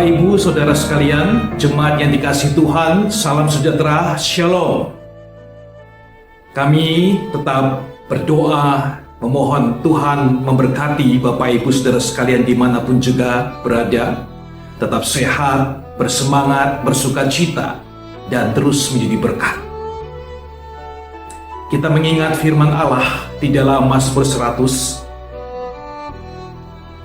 Bapak, Ibu, Saudara sekalian, jemaat yang dikasihi Tuhan, salam sejahtera, Shalom. Kami tetap berdoa, memohon Tuhan memberkati Bapak, Ibu, Saudara sekalian dimanapun juga berada, tetap sehat, bersemangat, bersukacita, dan terus menjadi berkat. Kita mengingat firman Allah di dalam Mazmur 100,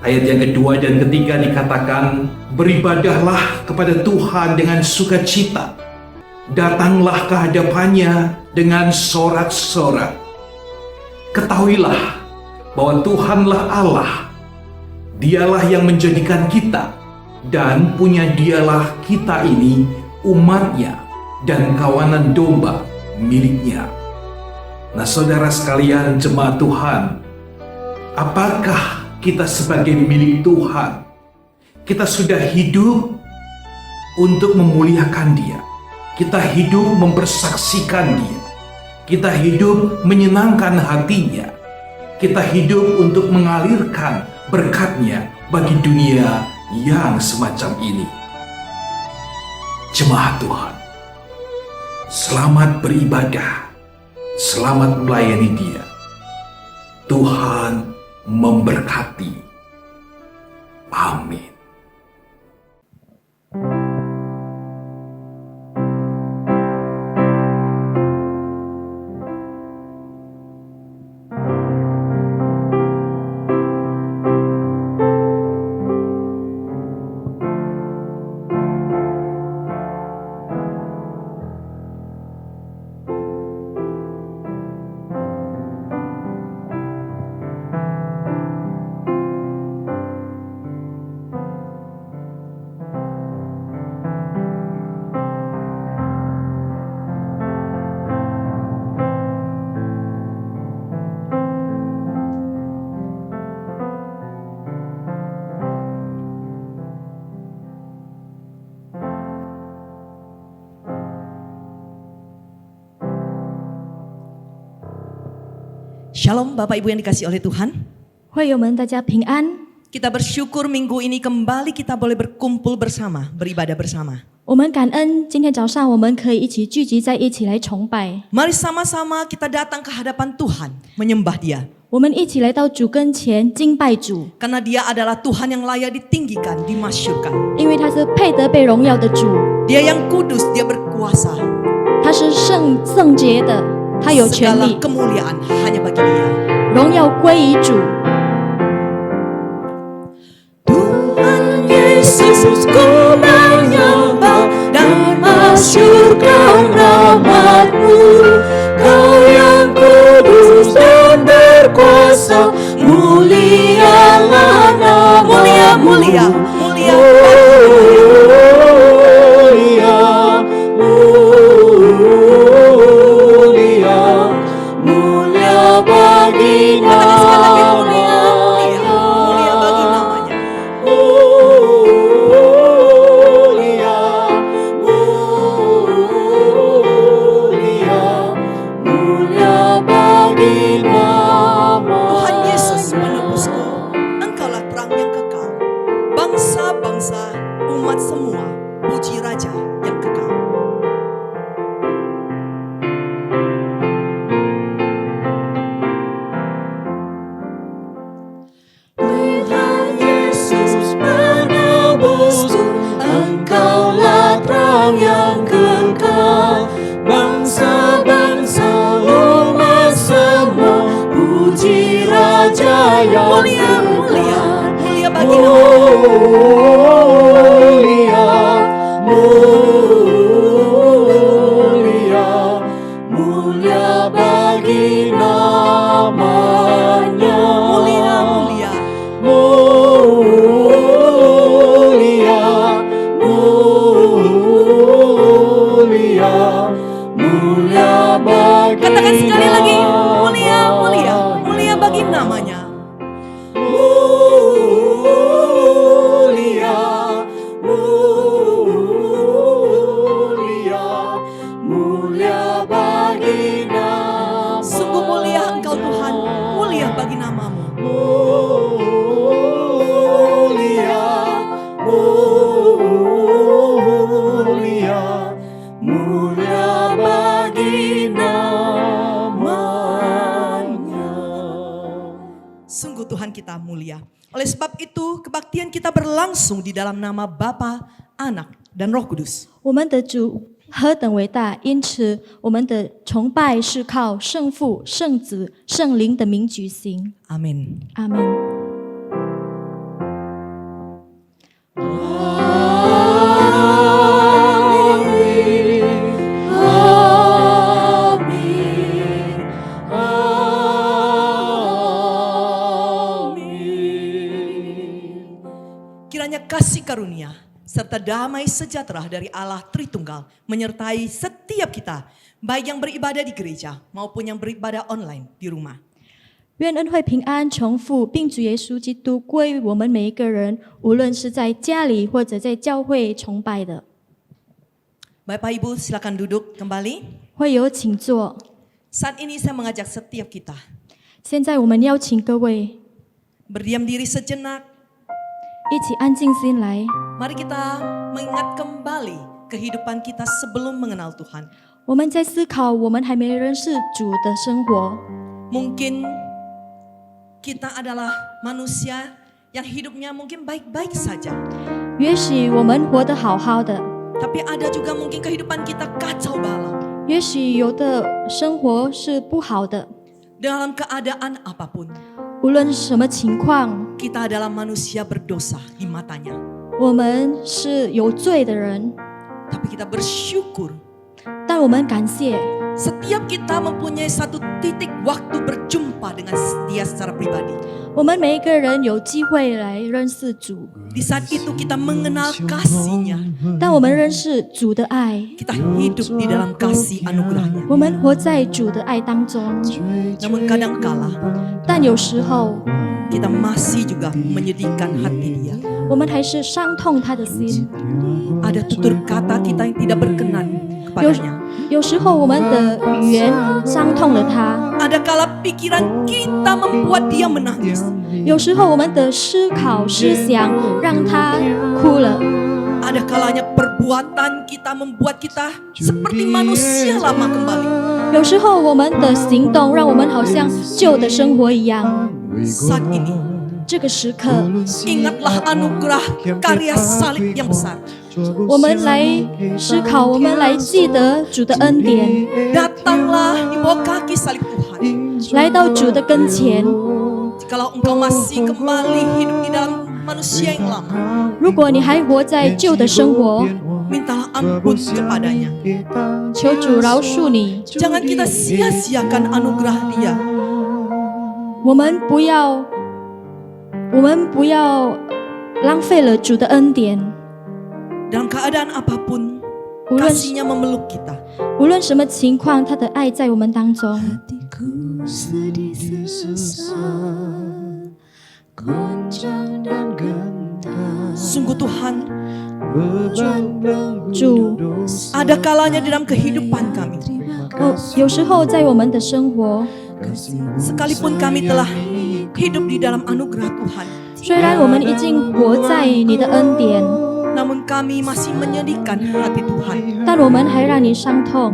ayat yang kedua dan ketiga dikatakan, beribadahlah kepada Tuhan dengan sukacita, datanglah ke hadapannya dengan sorak-sorak. Ketahuilah bahwa Tuhanlah Allah, Dialah yang menjadikan kita, dan punya Dialah kita ini umatnya dan kawanan domba miliknya. Nah, saudara sekalian, jemaat Tuhan, apakah kita sebagai milik Tuhan? Kita sudah hidup untuk memuliakan Dia. Kita hidup mempersaksikan Dia. Kita hidup menyenangkan hatinya. Kita hidup untuk mengalirkan berkat-Nya bagi dunia yang semacam ini. Jemaat Tuhan, selamat beribadah, selamat melayani Dia. Tuhan memberkati. Amin. Shalom Bapak Ibu yang dikasihi oleh Tuhan. 会友们，大家平安。 Kita bersyukur minggu ini kembali kita boleh berkumpul bersama, beribadah bersama. 我们感恩今天早上我们可以一起聚集在一起来崇拜。 Mari sama-sama kita datang ke hadapan Tuhan, menyembah Dia. 我们一起来到主跟前敬拜主， Karena Dia adalah Tuhan yang layak ditinggikan, dimasyurkan. 因为他是配得被荣耀的主， Dia yang kudus, Dia berkuasa. 他是圣洁的，他有权 Segala 利， kemuliaan hanya bagi Dia. 荣耀归于主。 Tuhan Yesus ku menyembah dan masyurkan rahmat-Mu. Kau yang kudus dan berkuasa, mulialah nama-Mu. Mulia, mulia, mulia bagi nama-Nya. Mulia bagi namanya. Tuhan Yesus menebusku, Engkaulah terang yang kekal. Bangsa-bangsa, umat semua, puji Raja yang kekal. Tuhan Yesus menebusku, Engkaulah terang yang kekal. Bangsa-bangsa, umat semua, puji Raja yang mulia, mulia, mulia bagi mulia bagi namanya. Mulia, mulia, mulia bagi. Katakan sekali lagi, mulia, mulia, mulia bagi namanya. Mulia, Sungguh Tuhan kita mulia. Oleh sebab itu kebaktian kita berlangsung di dalam nama Bapa, Anak, dan Roh Kudus. 我们的主何等伟大！因此，我们的崇拜是靠圣父、圣子、圣灵的名举行。 Amin. 阿门。 Kiranya kasih karunia serta damai sejahtera dari Allah Tritunggal menyertai setiap kita, baik yang beribadah di gereja maupun yang beribadah online di rumah. 愿恩惠平安重复，并主耶稣基督归于我们每一个人，无论是在家里或者在教会崇拜的。 Bapak Ibu silakan duduk kembali. 会有请坐。 Saat ini saya mengajak setiap kita 现在我们邀请各位 berdiam diri sejenak. 一起安静心来， Mari kita mengingat kembali kehidupan kita sebelum mengenal Tuhan. 我们在思考我们还没认识主的生活。 Mungkin kita adalah manusia yang hidupnya mungkin baik-baik saja. 也许我们活得好好的， Tapi ada juga mungkin kehidupan kita kacau balau. 也许有的生活是不好的。 Dalam keadaan apapun, 无论是什么情况， kita adalah manusia berdosa di matanya. 我们是有罪的人， Tapi kita bersyukur 但我们感谢， setiap kita mempunyai satu titik waktu berjumpa dengan Dia secara pribadi. 我们每一个人有机会来认识主。 Di saat itu kita mengenal kasih-Nya. 当我们认识主的爱， Kita hidup di dalam kasih anugerah-Nya. 我们活在主的爱当中。 Namun kadangkala 但有时候， kita masih juga menyedihkan hati Dia. 我们还是伤痛他的心。 Ada tutur kata kita yang tidak berkenan 有 kepadanya. 有时候我们的语言伤痛了他， Ada kala pikiran kita membuat Dia menangis. 有时候我们的思考思想让他哭了， Ada kalanya perbuatan kita membuat kita seperti manusia lama kembali. 有时候我们的行动让我们好像旧的生活一样。 Saat ini 这个时刻， ingatlah anugerah karya salib yang besar. 我们来思考，我们来记得主的恩典， Datanglah di bawah kaki salib Tuhan. 来到主的跟前。 Jikalau engkau masih kembali hidup di dalam manusia yang lama, 如果你还活在旧的生活， mintalah ampun kepadanya. 求主饶恕你。 Jangan kita sia-siakan anugerah Dia. 我们不要浪费了主的恩典。 Dalam keadaan apapun, 无论 kasih-Nya memeluk kita. 无论什么情况，他的爱在我们当中。 Hatiku sedih sesak, goncang dan gentar. Sungguh Tuhan, Beban dan 主， ada kalanya di dalam kehidupan kami. 有时候在我们的生活， Sekalipun kami telah hidup di dalam anugerah Tuhan, 虽然我们已经活在你的恩典， namun kami masih menyedihkan hati Tuhan. 但我们还让你伤痛。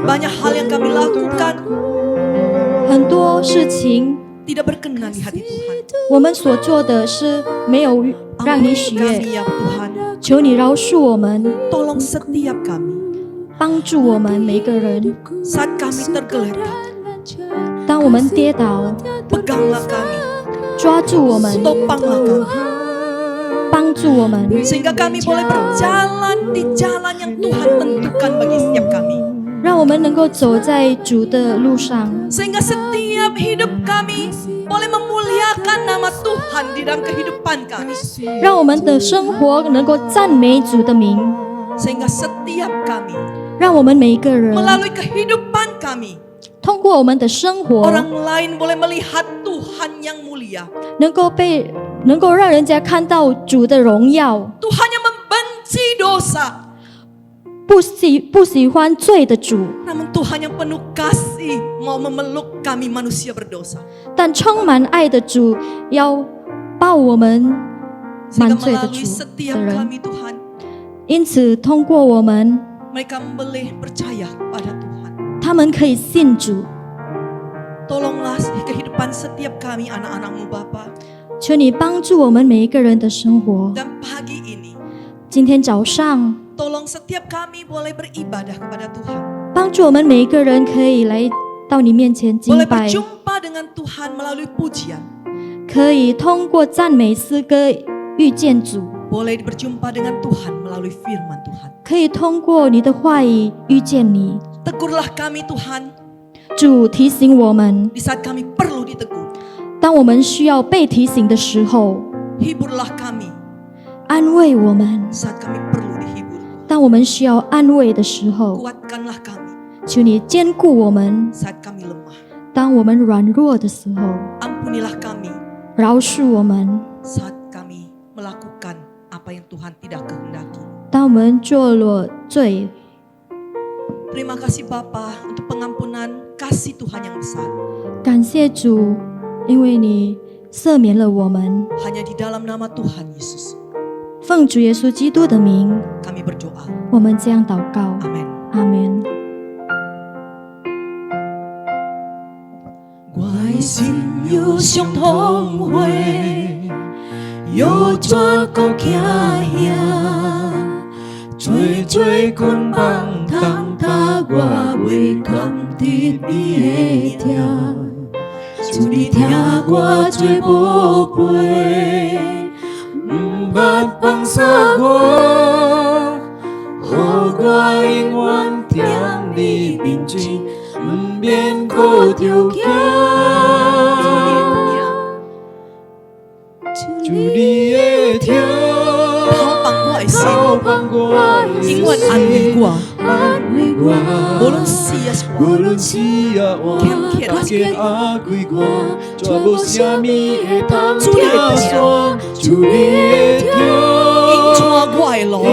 Banyak hal yang kami lakukan 很多事情， tidak berkenan di hati Tuhan. 我们所做的是没有让你喜 Ampuni 悦。 kami ya Tuhan. 求你饶恕我们， Tolong setiap kami 帮助我们每个人。 saat kami tergeletak. 当我们跌倒， Peganglah kami, 抓住我们， topanglah kami, 帮助我们， sehingga kami boleh berjalan di jalan yang Tuhan tentukan bagi setiap kami. 让我们能够走在主的路上， Sehingga setiap hidup kami boleh memuliakan nama Tuhan di dalam kehidupan kami. 让我们的生活能够赞美主的名， Sehingga setiap kami 让我们每一个人 melalui kehidupan kami, 通过我们的生活， orang lain boleh melihat Tuhan yang mulia. 能够让人家看到主的荣耀， Tuhan yang membenci dosa, 不喜欢罪的主， namun Tuhan yang penuh kasih mau memeluk kami manusia berdosa. 但充满爱的主要抱我们 Sehingga 满罪的 melalui 主 setiap 的人。 kami Tuhan, 因此，通过我们， mereka boleh percaya pada Tuhan. 他们可以信主。 Tolonglah kehidupan kehidupan setiap kami anak-anak-Mu Bapa. 求你帮助我们每一个人的生活。 Dan pagi ini 今天早上， tolong setiap kami boleh beribadah kepada Tuhan. 帮助我们每一个人可以来到你面前敬 Boleh 拜， berjumpa dengan Tuhan melalui pujian. 可以通过赞美诗歌遇见主， Boleh berjumpa dengan Tuhan melalui firman Tuhan. 可以通过你的话语遇见你。 Tegurlah kami Tuhan 主提醒我们， di saat kami perlu ditegur. 当我们需要被提醒的时候， Hiburlah kami 安慰我们； saat kami perlu dihibur. 当我们需要安慰的时候， Kuatkanlah kami 求你坚固我们； saat kami lemah. 当我们软弱的时候， Ampunilah kami 饶恕我们； saat kami melakukan apa yang Tuhan tidak kehendaki. 当我们做了罪， Terima kasih Bapa untuk pengampunan kasih Tuhan yang besar. 感谢主，因为你赦免了我们。 Hanya di dalam nama Tuhan Yesus 奉主耶稣基督的名， kami berdoa. 我们这样祷告。 Amin. 阿门。 我心有相同会，有怎个行遐？最最捆绑通他我袂甘得你的疼，主你听我做宝贝，毋捌放下我，予我永远踮你面前，毋免靠着行。主你的疼。 Kau bangga Ingwan anwi gua Bolon sia semua Kem aku gua coba siami etam tiasa Juli Ing chua gua elo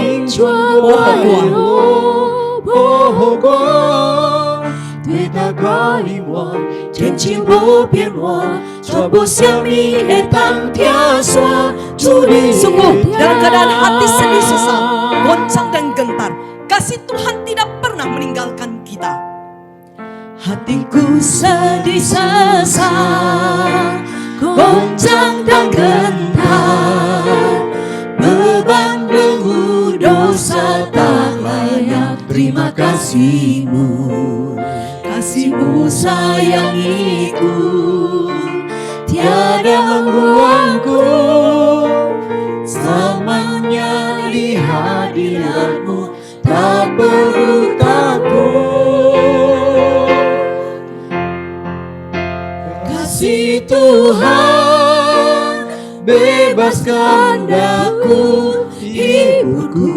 Boho gua对他个灵魂天情不变化 coba siami etam tiasa Juli Sungguh dalam keadaan hati sedih sesak Goncang dan gentar Kasih Tuhan tidak pernah meninggalkan kita Hatiku sedih sesak, goncang dan gentar, beban belenggu dosa tak layak terima kasih-Mu, kasih-Mu sayangiku, tiada membuangku, selamanya di hadirat-Mu tak perlu takut. Kasih Tuhan bebaskan aku, hiburku,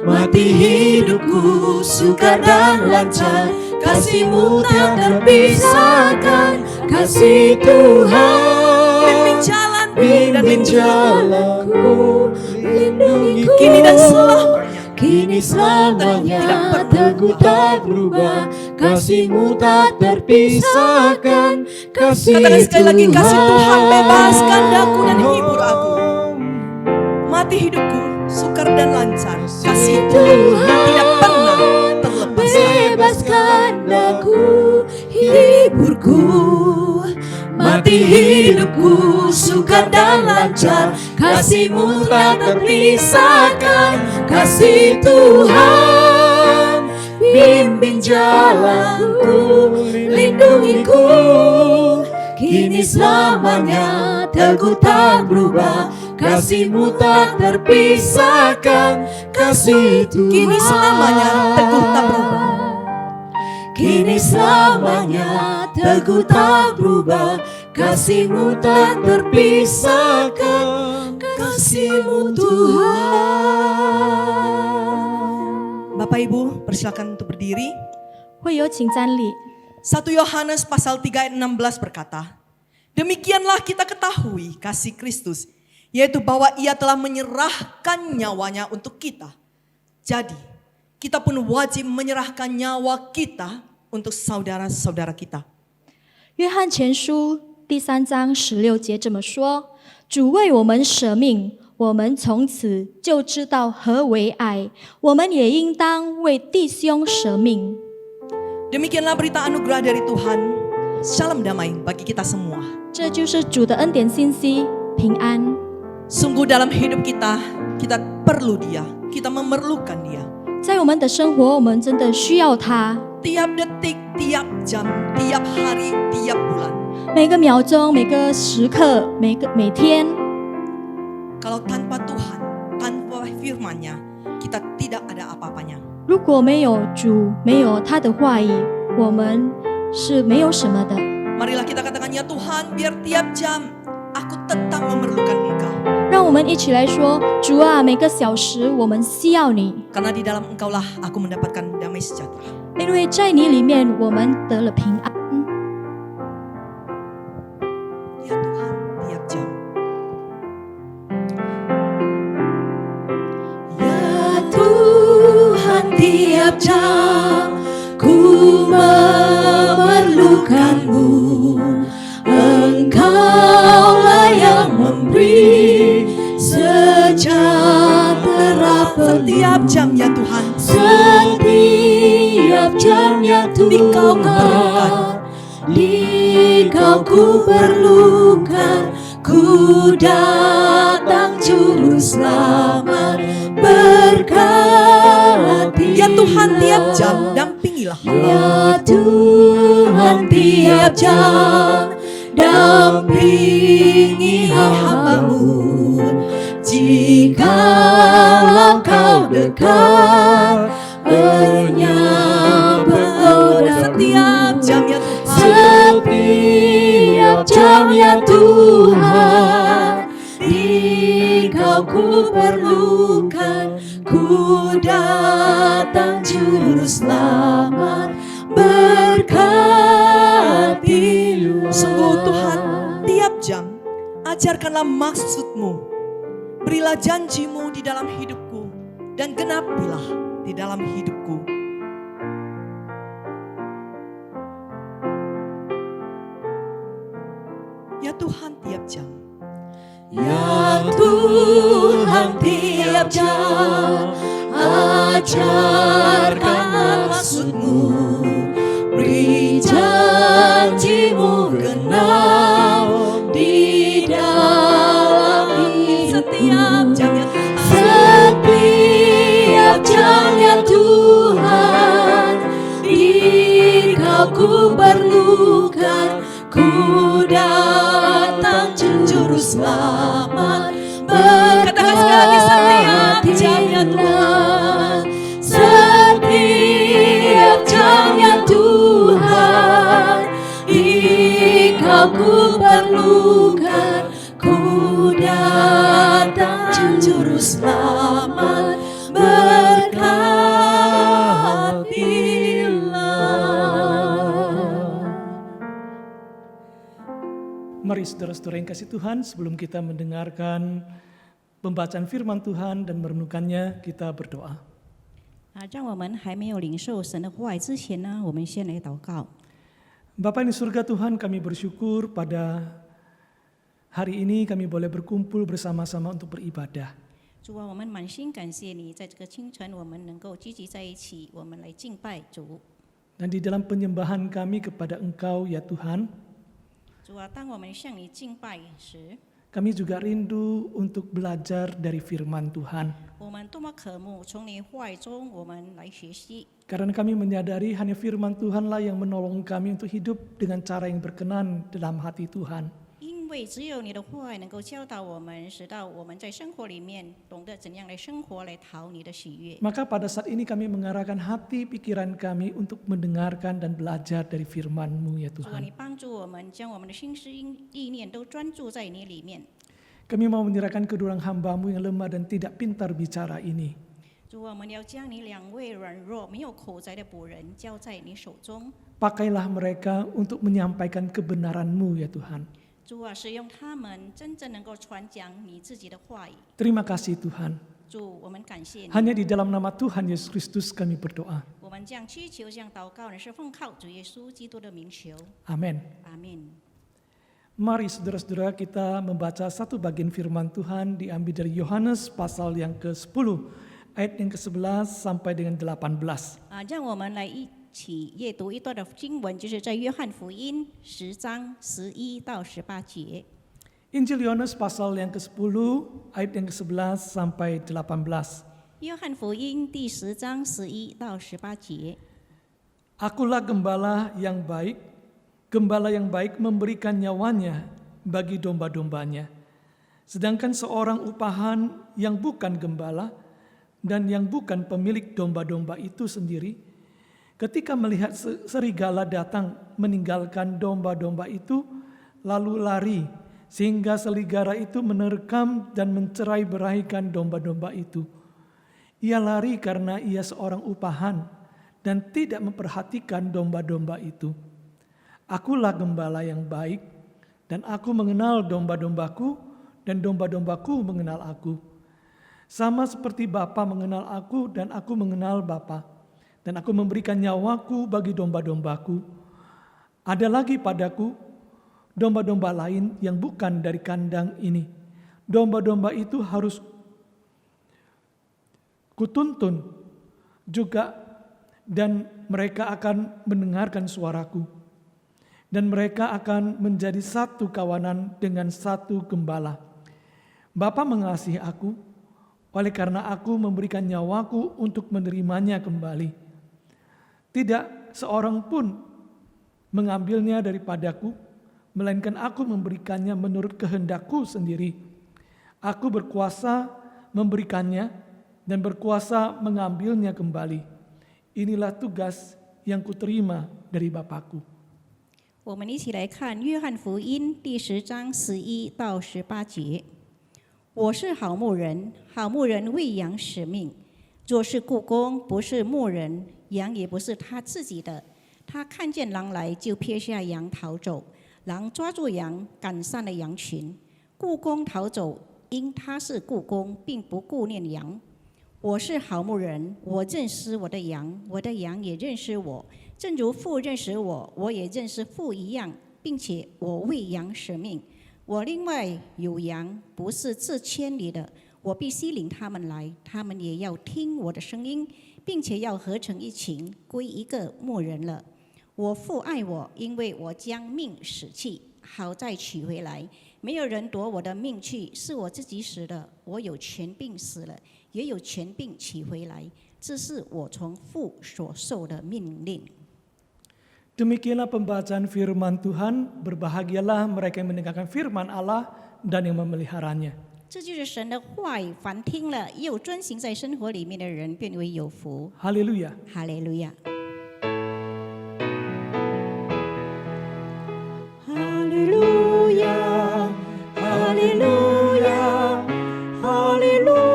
mati hidupku sukar dan lancar, kasih-Mu tak terpisahkan. Kasih Tuhan bimbing jalanku, lindungiku Kini dan selamanya Kini selamanya Teguh tak berubah, kasih-Mu tak terpisahkan. Kasih Katakan sekali lagi, Tuhan kasih Tuhan bebaskan daku dan hibur aku. Mati hidupku sukar dan lancar. Kasih Tuhan tidak pernah terlepas. bebaskan aku, hiburku, mati hidupku sukar dan lancar, kasih-Mu tak terpisahkan. Kasih Tuhan bimbing jalanku, lindungiku, kini selamanya teguh tak berubah, kasih-Mu tak terpisahkan. Kasih Tuhan Kini selamanya teguh tak berubah. Kini selamanya teguh tak berubah, kasih-Mu tak terpisahkan. Kasih-Mu Tuhan. Bapak Ibu persilakan untuk berdiri. 会有请站立。 1 Yohanes pasal 3 ayat 16 berkata, demikianlah kita ketahui kasih Kristus, yaitu bahwa Ia telah menyerahkan nyawanya untuk kita. Jadi, kita pun wajib menyerahkan nyawa kita untuk saudara-saudara kita. 约翰前书第3章16节这么说：主为我们舍命，我们从此就知道何为爱，我们也应当为弟兄舍命。 Demikianlah berita anugerah dari Tuhan. Shalom damai bagi kita semua. 这就是主的恩典信息，平安。 Sungguh dalam hidup kita, kita perlu Dia, kita memerlukan Dia. 在我们的生活，我们真的需要他。 Tiap detik, tiap jam, tiap hari, tiap bulan. 每个秒钟、每个时刻、每天， Kalau tanpa Tuhan, tanpa firman-Nya, kita tidak ada apa-apanya. 如果没有主，没有他的话语，我们是没有什么的。 Marilah kita katakan, ya Tuhan, biar tiap jam aku tetap memerlukan Engkau. 让我们一起来说：主啊，每个小时我们需要你， Karena di dalam Engkaulah aku mendapatkan damai sejahtera. 因为在你里面我们得了平安。 Ya Tuhan, tiap jam. Ya Tuhan, tiap jam ku memerlukanmu. Engkaulah yang memberi sejahtera Setiap jam ya Tuhan. Setiap jam ya Tuhan, di Kau ku perlukan, ku datang juru selamat berkati. Ya Tuhan, tiap jam dampingilah. Ya Tuhan, tiap jam dampingi hamba-Mu. Jikalau Kau dekat, enyah bergoda. Setiap jam ya Tuhan. Setiap jam ya Tuhan, di Kau ku perlukan, ku datang juru selamat berkati. Sungguh Tuhan, tiap jam ajarkanlah maksud-Mu. Berilah janji-Mu di dalam hidupku dan genapilah di dalam hidupku. Ya Tuhan, tiap jam. Ya Tuhan, tiap jam ajarkan maksud-Mu, beri janji-Mu genap di dalam Setiap jam ya Tuhan. setiap jam ya Tuhan, di Kau ku perlukan, ku datang juru selamat Katakan sekali lagi, setiap jam ya Tuhan. Setiap jam ya Tuhan, di Kau ku perlukan, ku datang juru selamat berkatilah. Mari saudara-saudara yang kasih Tuhan, sebelum kita mendengarkan pembacaan firman Tuhan dan merenungkannya, kita berdoa. 让我们还没有领受神的话语之前呢，我们先来祷告。 Bapa di surga Tuhan, kami bersyukur pada hari ini kami boleh berkumpul bersama-sama untuk beribadah. 主啊，我们满心感谢你，在这个清晨，我们能够聚集在一起，我们来敬拜主。 Dan di dalam penyembahan kami kepada Engkau ya Tuhan, 主啊，当我们向你敬拜时， kami juga rindu untuk belajar dari firman Tuhan. 我们多么渴慕从你话语中我们来学习， Karena kami menyadari hanya firman Tuhanlah yang menolong kami untuk hidup dengan cara yang berkenan dalam hati Tuhan. 因为只有你的话语能够教导我们，使到我们在生活里面懂得怎样来生活，来讨你的喜悦。 Maka pada saat ini kami mengarahkan hati pikiran kami untuk mendengarkan dan belajar dari firman-Mu ya 主啊， Tuhan. 你帮助我们将我们的心思意念都专注在你里面。 Kami mau menyerahkan kedua hamba-Mu yang lemah dan tidak pintar bicara ini. 主啊，我们要将你两位软弱、没有口才的仆人交在你手中。 Pakailah mereka untuk menyampaikan kebenaran-Mu ya Tuhan. 主啊，使用他们真正能够传讲你自己的话语。 Terima kasih Tuhan. 主，我们感谢你。 Hanya di dalam nama Tuhan Yesus Kristus kami berdoa. 我们这样祈求、这样祷告呢，是奉靠主耶稣基督的名求。 Amin. 阿门。 Mari saudara-saudara kita membaca satu bagian firman Tuhan diambil dari Yohanes pasal yang ke-10 ayat yang ke-11 sampai dengan 18. 让我们来起阅读一段的经文，就是在约翰福音10章11到18节。 Injil Yohanes pasal yang ke-10 ayat yang ke-11 sampai 18. 约翰福音第10章11到18节。 Akulah gembala yang baik memberikan nyawanya bagi domba-dombanya. Sedangkan seorang upahan yang bukan gembala dan yang bukan pemilik domba-domba itu sendiri, ketika melihat serigala datang meninggalkan domba-domba itu, lalu lari, sehingga serigala itu menerkam dan mencerai-beraikan domba-domba itu. Ia lari karena ia seorang upahan dan tidak memperhatikan domba-domba itu. Akulah gembala yang baik, dan aku mengenal domba-dombaku, dan domba-dombaku mengenal aku. Sama seperti Bapa mengenal aku, dan aku mengenal Bapa, dan aku memberikan nyawaku bagi domba-dombaku. Ada lagi padaku domba-domba lain yang bukan dari kandang ini. Domba-domba itu harus kutuntun juga, dan mereka akan mendengarkan suaraku. Dan mereka akan menjadi satu kawanan dengan satu gembala. Bapa mengasihi aku, oleh karena aku memberikan nyawaku untuk menerimanya kembali. Tidak seorang pun mengambilnya daripadaku, melainkan aku memberikannya menurut kehendakku sendiri. Aku berkuasa memberikannya dan berkuasa mengambilnya kembali. Inilah tugas yang kuterima dari Bapakku. 我们一起来看约翰福音第10章11到18节。我是好牧人，好牧人为羊舍命。若是雇工不是牧人，羊也不是他自己的。他看见狼来，就撇下羊逃走。狼抓住羊，赶散了羊群。雇工逃走，因他是雇工，并不顾念羊。我是好牧人，我认识我的羊，我的羊也认识我。正如父认识我，我也认识父一样，并且我为羊舍命。我另外有羊，不是这千里的，我必须领他们来，他们也要听我的声音，并且要合成一群，归一个牧人了。我父爱我，因为我将命舍弃，好再取回来。没有人夺我的命去，是我自己死的。我有权柄死了，也有权柄取回来，这是我从父所受的命令。 Demikianlah pembacaan firman Tuhan, berbahagialah mereka yang mendengarkan firman Allah dan yang memeliharanya. 这就是神的话语，凡听了又遵行在生活里面的人，变为有福。 Haleluya. 哈利路亚。 Haleluya, haleluya, haleluya.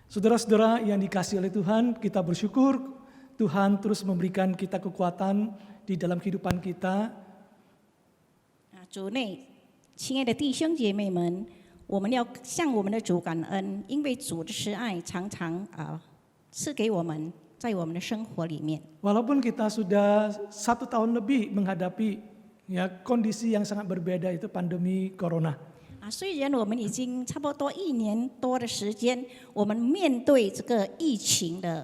Saudara-saudara yang dikasihi oleh Tuhan, kita bersyukur Tuhan terus memberikan kita kekuatan di dalam kehidupan kita. 主内，亲爱的弟兄姐妹们，我们要向我们的主感恩，因为主的慈爱常常赐给我们，在我们的生活里面。 Walaupun kita sudah 1 tahun lebih menghadapi kondisi yang sangat berbeda, itu pandemi corona. 虽然我们已经差不多1年多的时间，我们面对这个疫情的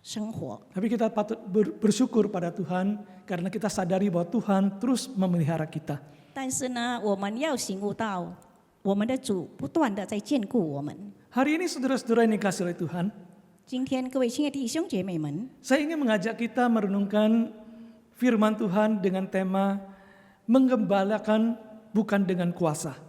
生活， Tapi kita patut bersyukur pada Tuhan karena kita sadari bahwa Tuhan terus memelihara kita. 但是呢，我们要醒悟到，我们的主不断的在眷顾我们。 Hari ini saudara-saudara yang dikasihi oleh Tuhan, 今天各位亲爱的弟兄姐妹们， saya ingin mengajak kita merenungkan firman Tuhan dengan tema menggembalakan bukan dengan kuasa.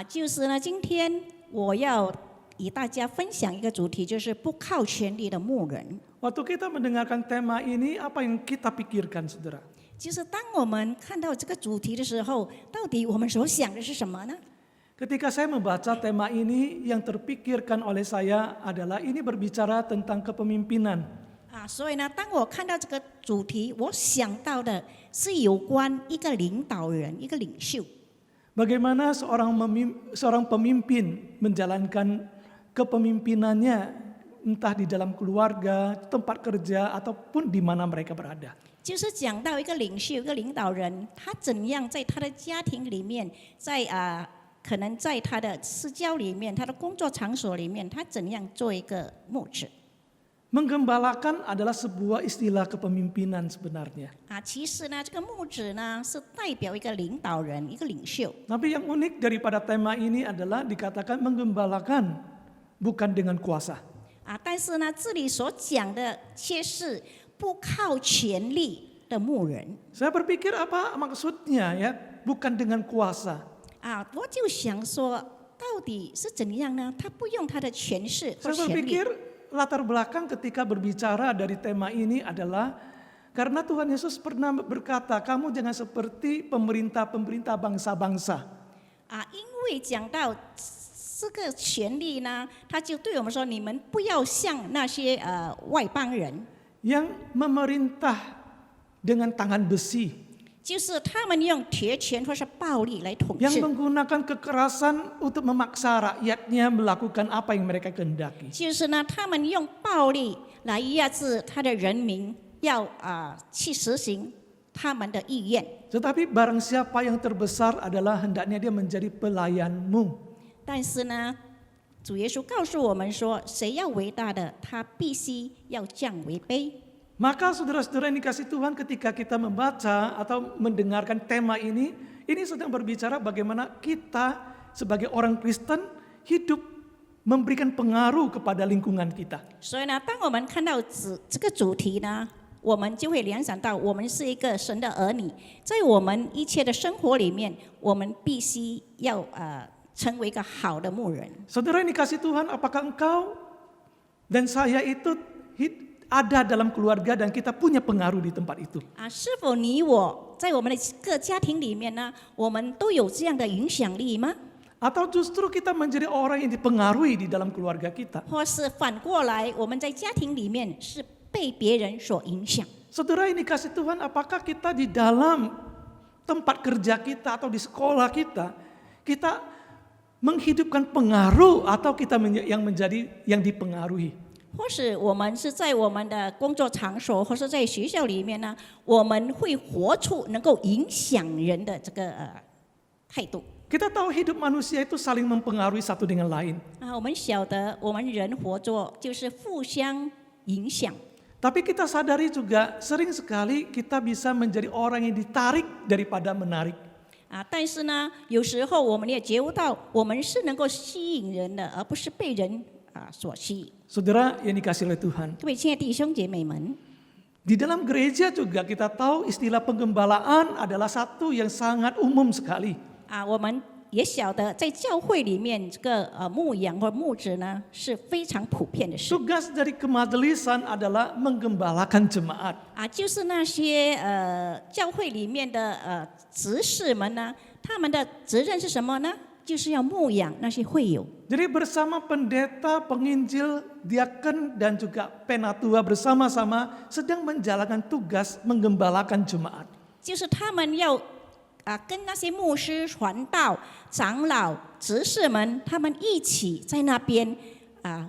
就是呢，今天我要与大家分享一个主题，就是不靠权力的牧人。 Waktu kita mendengarkan tema ini, apa yang kita pikirkan, saudara? 就是当我们看到这个主题的时候，到底我们所想的是什么呢？ Ketika saya membaca tema ini, yang terpikirkan oleh saya adalah ini berbicara tentang kepemimpinan. 所以呢，当我看到这个主题，我想到的是有关一个领导人、一个领袖。 Bagaimana seorang pemimpin menjalankan kepemimpinannya entah di dalam keluarga, tempat kerja, ataupun di mana mereka berada. 就是讲到一个领袖、一个领导人，他怎样在他的家庭里面，在可能在他的私交里面，他的工作场所里面，他怎样做一个牧者。 Menggembalakan adalah sebuah istilah kepemimpinan sebenarnya. 其实呢，这个牧者呢是代表一个领导人，一个领袖。 Tapi yang unik daripada tema ini adalah dikatakan menggembalakan, bukan dengan kuasa. 但是呢，这里所讲的却是不靠权力的牧人。 Saya berpikir apa maksudnya ya, bukan dengan kuasa. 我就想说，到底是怎样呢？他不用他的权势和 Saya 权力。 berpikir latar belakang ketika berbicara dari tema ini adalah karena Tuhan Yesus pernah berkata, kamu jangan seperti pemerintah-pemerintah bangsa-bangsa. 因为讲到这个权利呢，他就对我们说，你们不要像那些外邦人， yang memerintah dengan tangan besi, 就是他们用铁拳或是暴力来统 yang 治， menggunakan kekerasan untuk memaksa rakyatnya melakukan apa yang mereka kehendaki. 就是呢，他们用暴力来压制他的人民，要去实行他们的意愿。 Tetapi barang siapa yang terbesar adalah hendaknya dia menjadi pelayanmu. 但是呢，主耶稣告诉我们说，谁要伟大的，他必须要降为卑。 Maka saudara-saudara yang dikasih Tuhan, ketika kita membaca atau mendengarkan tema ini sedang berbicara bagaimana kita sebagai orang Kristen hidup memberikan pengaruh kepada lingkungan kita. 所以呢，当我们看到这个主题呢，我们就会联想到，我们是一个神的儿女，在我们一切的生活里面，我们必须要成为一个好的牧人。 Saudara yang dikasih Tuhan, apakah engkau dan saya itu ada dalam keluarga dan kita punya pengaruh di tempat itu? 是否你我在我们的各家庭里面呢，我们都有这样的影响力吗？ Atau justru kita menjadi orang yang dipengaruhi di dalam keluarga kita? 或是反过来，我们在家庭里面是被别人所影响？ Saudara yang dikasih Tuhan, apakah kita di dalam tempat kerja kita atau di sekolah kita menghidupkan pengaruh atau kita yang menjadi yang dipengaruhi? 或是我们是在我们的工作场所，或是在学校里面呢，我们会活出能够影响人的这个态度。 Kita tahu hidup manusia itu saling mempengaruhi satu dengan lain. 我们晓得我们人活着就是互相影响。 Tapi kita sadari juga sering sekali kita bisa menjadi orang yang ditarik daripada menarik. 但是呢，有时候我们也觉悟到，我们是能够吸引人的，而不是被人所吸引。 Saudara yang dikasih oleh Tuhan, 各位亲爱的弟兄姐妹们， di dalam gereja juga kita tahu istilah penggembalaan adalah satu yang sangat umum sekali. 我们也晓得，在教会里面，这个牧养或牧者呢是非常普遍的事。 Tugas dari kemajelisan adalah menggembalakan jemaat. 就是那些教会里面的执事们呢，他们的责任是什么呢？就是要牧养那些会友。 Jadi bersama pendeta, penginjil, diaken dan juga penatua bersama-sama sedang menjalankan tugas menggembalakan jemaat. 就是他们要跟那些牧师、传道、长老、执事们，他们一起在那边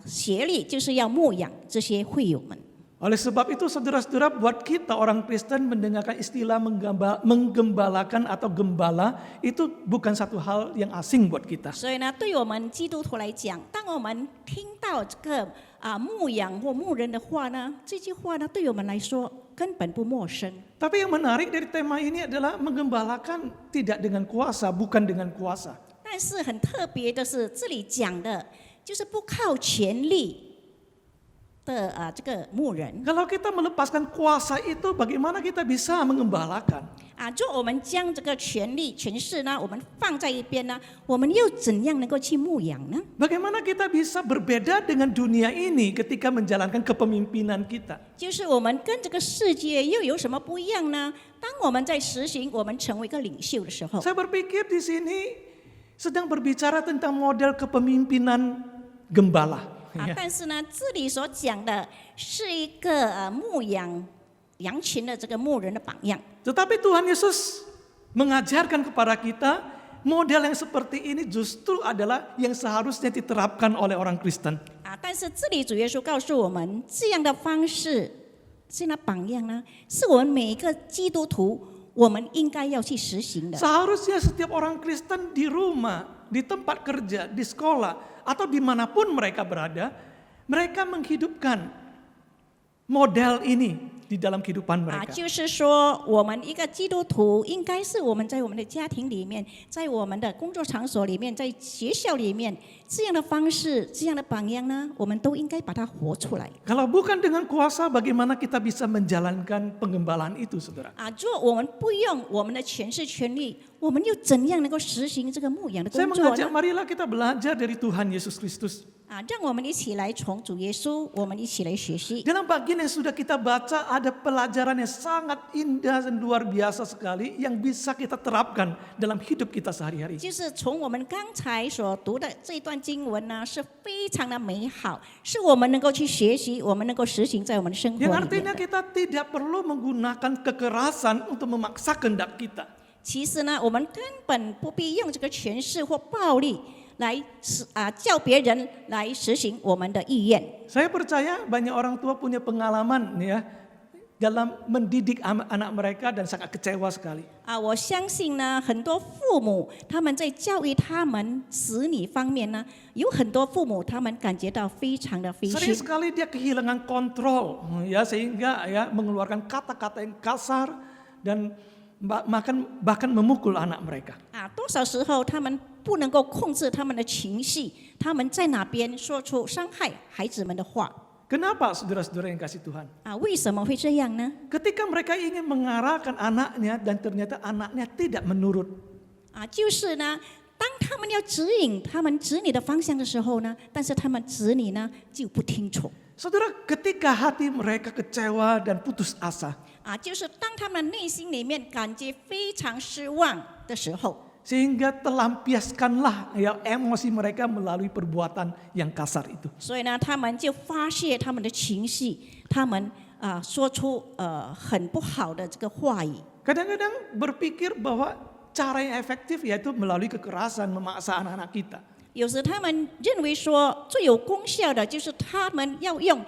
协力，就是要牧养这些会友们。 Oleh sebab itu saudara-saudara, buat kita orang Kristen mendengarkan istilah menggembalakan atau gembala itu bukan satu hal yang asing buat kita. 所以呢，对我们基督徒来讲，当我们听到这个牧养或牧人的话呢，这句话呢，对我们来说根本不陌生。 Tapi yang menarik dari tema ini adalah menggembalakan tidak dengan kuasa, bukan dengan kuasa. 但是很特别的是，这里讲的就是不靠权力的这个牧人。 Kalau kita melepaskan kuasa itu, bagaimana kita bisa mengembalakan? 就我们将这个权力、权势呢，我们放在一边呢，我们又怎样能够去牧养呢？ Bagaimana kita bisa berbeda dengan dunia ini ketika menjalankan kepemimpinan kita? 就是我们跟这个世界又有什么不一样呢？当我们在实行，我们成为一个领袖的时候， Saya berpikir di sini sedang berbicara tentang model kepemimpinan gembala. 但是呢，这里所讲的是一个牧养羊群的这个牧人的榜样。 Tetapi Tuhan Yesus mengajarkan kepada kita model yang seperti ini justru adalah yang seharusnya diterapkan oleh orang Kristen. 但是这里主耶稣告诉我们，这样的方式、这样的榜样呢，是我们每一个基督徒我们应该要去实行的。 Seharusnya setiap orang Kristen di rumah di tempat kerja, di sekolah, atau dimanapun mereka berada, mereka menghidupkan model ini di dalam kehidupan mereka. 就是说，我们一个基督徒，应该是我们在我们的家庭里面，在我们的工作场所里面，在学校里面，这样的方式，这样的榜样呢，我们都应该把它活出来。 Kalau bukan dengan kuasa, bagaimana kita bisa menjalankan penggembalaan itu, saudara? 如果我们不用我们的权势权力，我们又怎样能够实行这个牧养的 Saya 工作 mengajak 呢？ marilah kita belajar dari Tuhan Yesus Kristus. 让我们一起来从主耶稣，我们一起来学习。 Dalam bagian yang sudah kita baca ada pelajaran yang sangat indah dan luar biasa sekali yang bisa kita terapkan dalam hidup kita sehari-hari. 就是从我们刚才所读的这段经文呢，是非常的美好，是我们能够去学习，我们能够实行在我们的生活 Yang 里面 artinya 的。 kita tidak perlu menggunakan kekerasan untuk memaksa kehendak kita. 其实呢，我们根本不必用这个权势或暴力来叫别人来实行我们的意愿。 Saya percaya banyak orang tua punya pengalaman nih ya dalam mendidik anak mereka dan sangat kecewa sekali. 我相信呢，很多父母他们在教育他们子女方面呢，有很多父母他们感觉到非常的灰 Sering 心。 sekali dia kehilangan kontrol ya sehingga ya mengeluarkan kata-kata yang kasar dan bahkan memukul anak mereka. 多少时候他们不能够控制他们的情绪，他们在哪边说出伤害孩子们的话。 Kenapa saudara-saudara yang kasih Tuhan? 为什么会这样呢？ Ketika mereka ingin mengarahkan anaknya dan ternyata anaknya tidak menurut. 就是呢，当他们要指引他们子女的方向的时候呢，但是他们子女呢就不听从。 Saudara, ketika hati mereka kecewa dan putus asa. 就是当他们内心里面感觉非常失望的时候， Sehingga telampiaskanlah ya emosi mereka melalui perbuatan yang kasar itu. 所以呢，他们就发泄他们的情绪，他们说出很不好的这个话语。 Kadang-kadang berpikir bahwa cara yang efektif yaitu melalui kekerasan memaksa anak-anak kita. 有时他们认为说最有功效的就是他们要用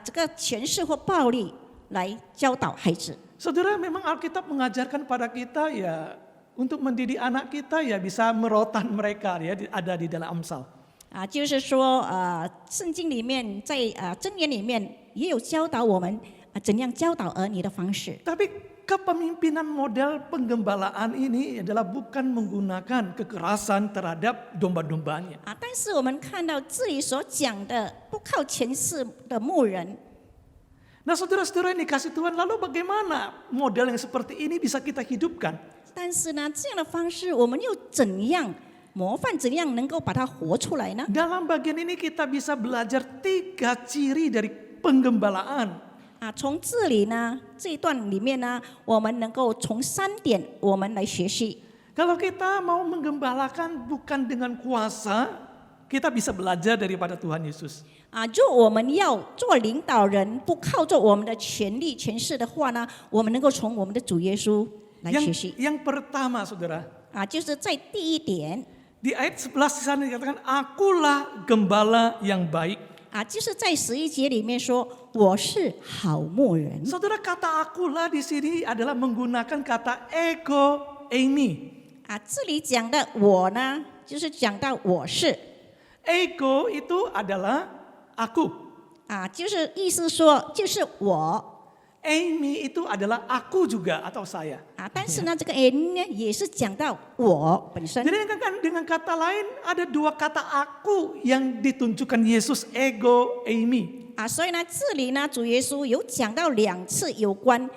这个权势或暴力来教导孩子。 Saudara, memang Alkitab mengajarkan pada kita ya untuk mendidik anak kita ya bisa merotan mereka ya ada di dalam Amsal. 就是说圣经里面在箴言里面也有教导我们怎样教导儿女的方式。 Tapi kepemimpinan model penggembalaan ini adalah bukan menggunakan kekerasan terhadap domba-dombanya. 但是我们看到这里所讲的不靠权势的牧人。 Nah saudara-saudara yang dikasih Tuhan, lalu bagaimana model yang seperti ini bisa kita hidupkan? 但是呢，这样的方式我们又怎样模范，怎样能够把它活出来呢？ Dalam bagian ini kita bisa belajar 3 ciri dari penggembalaan. 从这里呢，这一段里面呢，我们能够从3点我们来学习。 Kalau kita mau menggembalakan bukan dengan kuasa, kita bisa belajar daripada Tuhan Yesus. 如果我们要做领导人，不靠着我们的权力、权势的话呢，我们能够从我们的主耶稣来学习。 Yang pertama saudara, 就是在第一点， di ayat 11 di sana dikatakan, akulah gembala yang baik. 就是在11节里面说，我是好牧人。 Saudara, kata akulah di sini adalah menggunakan kata ego eimi. 这里讲的我呢，就是讲到我是。 Ego itu adalah aku. 就是意思说就是我。 Amy itu adalah aku juga atau saya. 但是呢，这个 n 呢也是讲到我本身。 Jadi dengan kata lain ada 2 kata aku yang ditunjukkan Yesus, ego, Amy. 所以呢，这里呢，主耶稣有讲到2次有关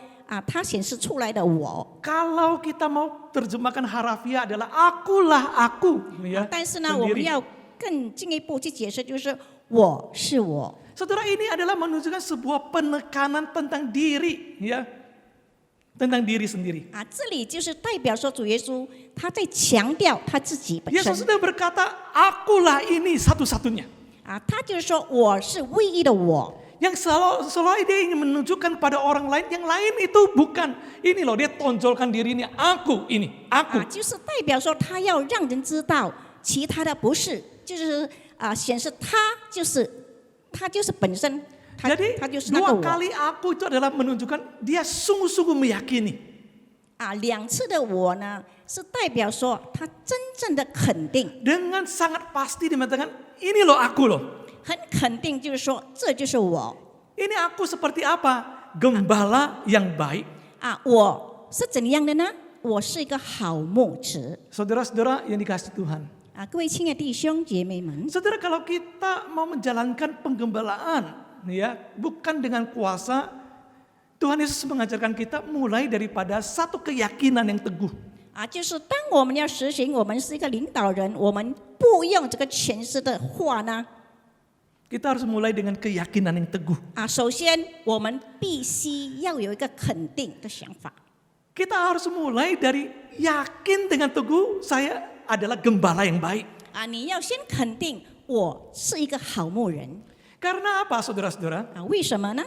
他显示出来的我。 Kalau kita mau terjemahkan harafiah adalah akulah aku. Ya, 但是呢，我们 sendiri. 要更进一步去解释，就是我是我。 Saudara, ini adalah menunjukkan sebuah penekanan tentang diri, ya, tentang diri sendiri. 这里就是代表说主耶稣他在强调他自己本身。 Yesus sudah berkata, akulah ini satu-satunya. 他就是说我是唯一的我。 Yang selalu dia ingin menunjukkan pada orang lain, yang lain itu bukan. Ini loh, dia tonjolkan dirinya, aku ini, aku. 就是代表说他要让人知道，其他的不是，就是显示他就是本身，他 Jadi 就是那个 2 我。 kali aku itu adalah menunjukkan dia sungguh-sungguh meyakini. 2次的我呢，是代表说他真正的肯定， dengan sangat pasti dia mengatakan, ini loh aku loh. 很肯定，就是说这就是我 Ini aku seperti apa? Gembala yang baik. 我是怎样的呢？我是一个好牧者 Saudara-saudara yang dikasihi Tuhan. 各位亲爱的弟兄姐妹们， Saudara, kalau kita mau menjalankan penggembalaan, ya, bukan dengan kuasa, Tuhan Yesus mengajarkan kita mulai daripada satu keyakinan yang teguh. 就是当我们要实行，我们是一个领导人，我们不用这个权势的话呢， Kita harus mulai dengan keyakinan yang teguh. 首先我们必须要有一个肯定的想法。 Kita harus mulai dari yakin dengan teguh, saya adalah gembala yang baik. 你要先肯定我是一个好牧人 Karena apa, saudara-saudara? 为什么呢？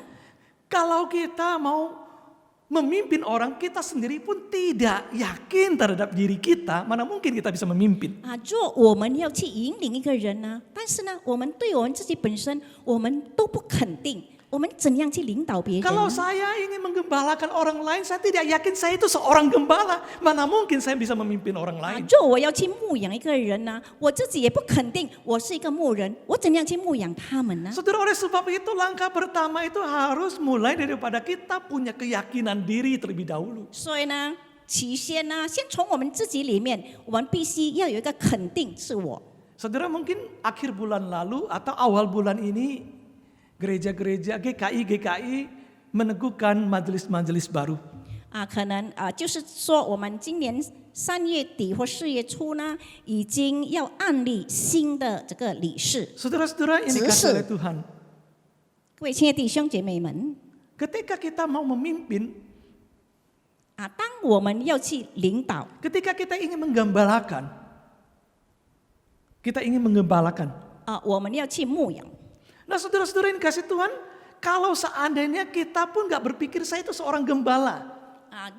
Kalau kita mau memimpin orang, kita sendiri pun tidak yakin terhadap diri kita, mana mungkin kita bisa memimpin. 若我们要去引领一个人呢，但是呢，我们对我们自己本身，我们都不肯定，我们怎样去领导别人 Kalau 呢？ saya ingin menggembalakan orang lain, saya tidak yakin saya itu seorang gembala, mana mungkin saya bisa memimpin orang lain. 若我要去牧养一个人呢，我自己也不肯定我是一个牧人，我怎样去牧养他们呢？ Saudara, oleh sebab itu langkah pertama itu harus mulai daripada kita punya keyakinan diri terlebih dahulu. 所以呢，起先呢，先从我们自己里面，我们必须要有一个肯定自我。 Saudara, mungkin akhir bulan lalu atau awal bulan ini gereja-gereja GKI meneguhkan majelis-majelis baru. 可能就是说，我们今年3月底或4月初呢，已经要按立新的这个理事。 Saudara-saudara yang dikasihi oleh Tuhan, 各位亲爱的弟兄姐妹们， ketika kita mau memimpin, 当我们要去领导， ketika kita ingin menggembalakan, kita ingin menggembalakan. 我们要去牧养。 Nah, saudara-saudara yang dikasihi Tuhan, kalau seandainya kita pun nggak berpikir saya itu seorang gembala,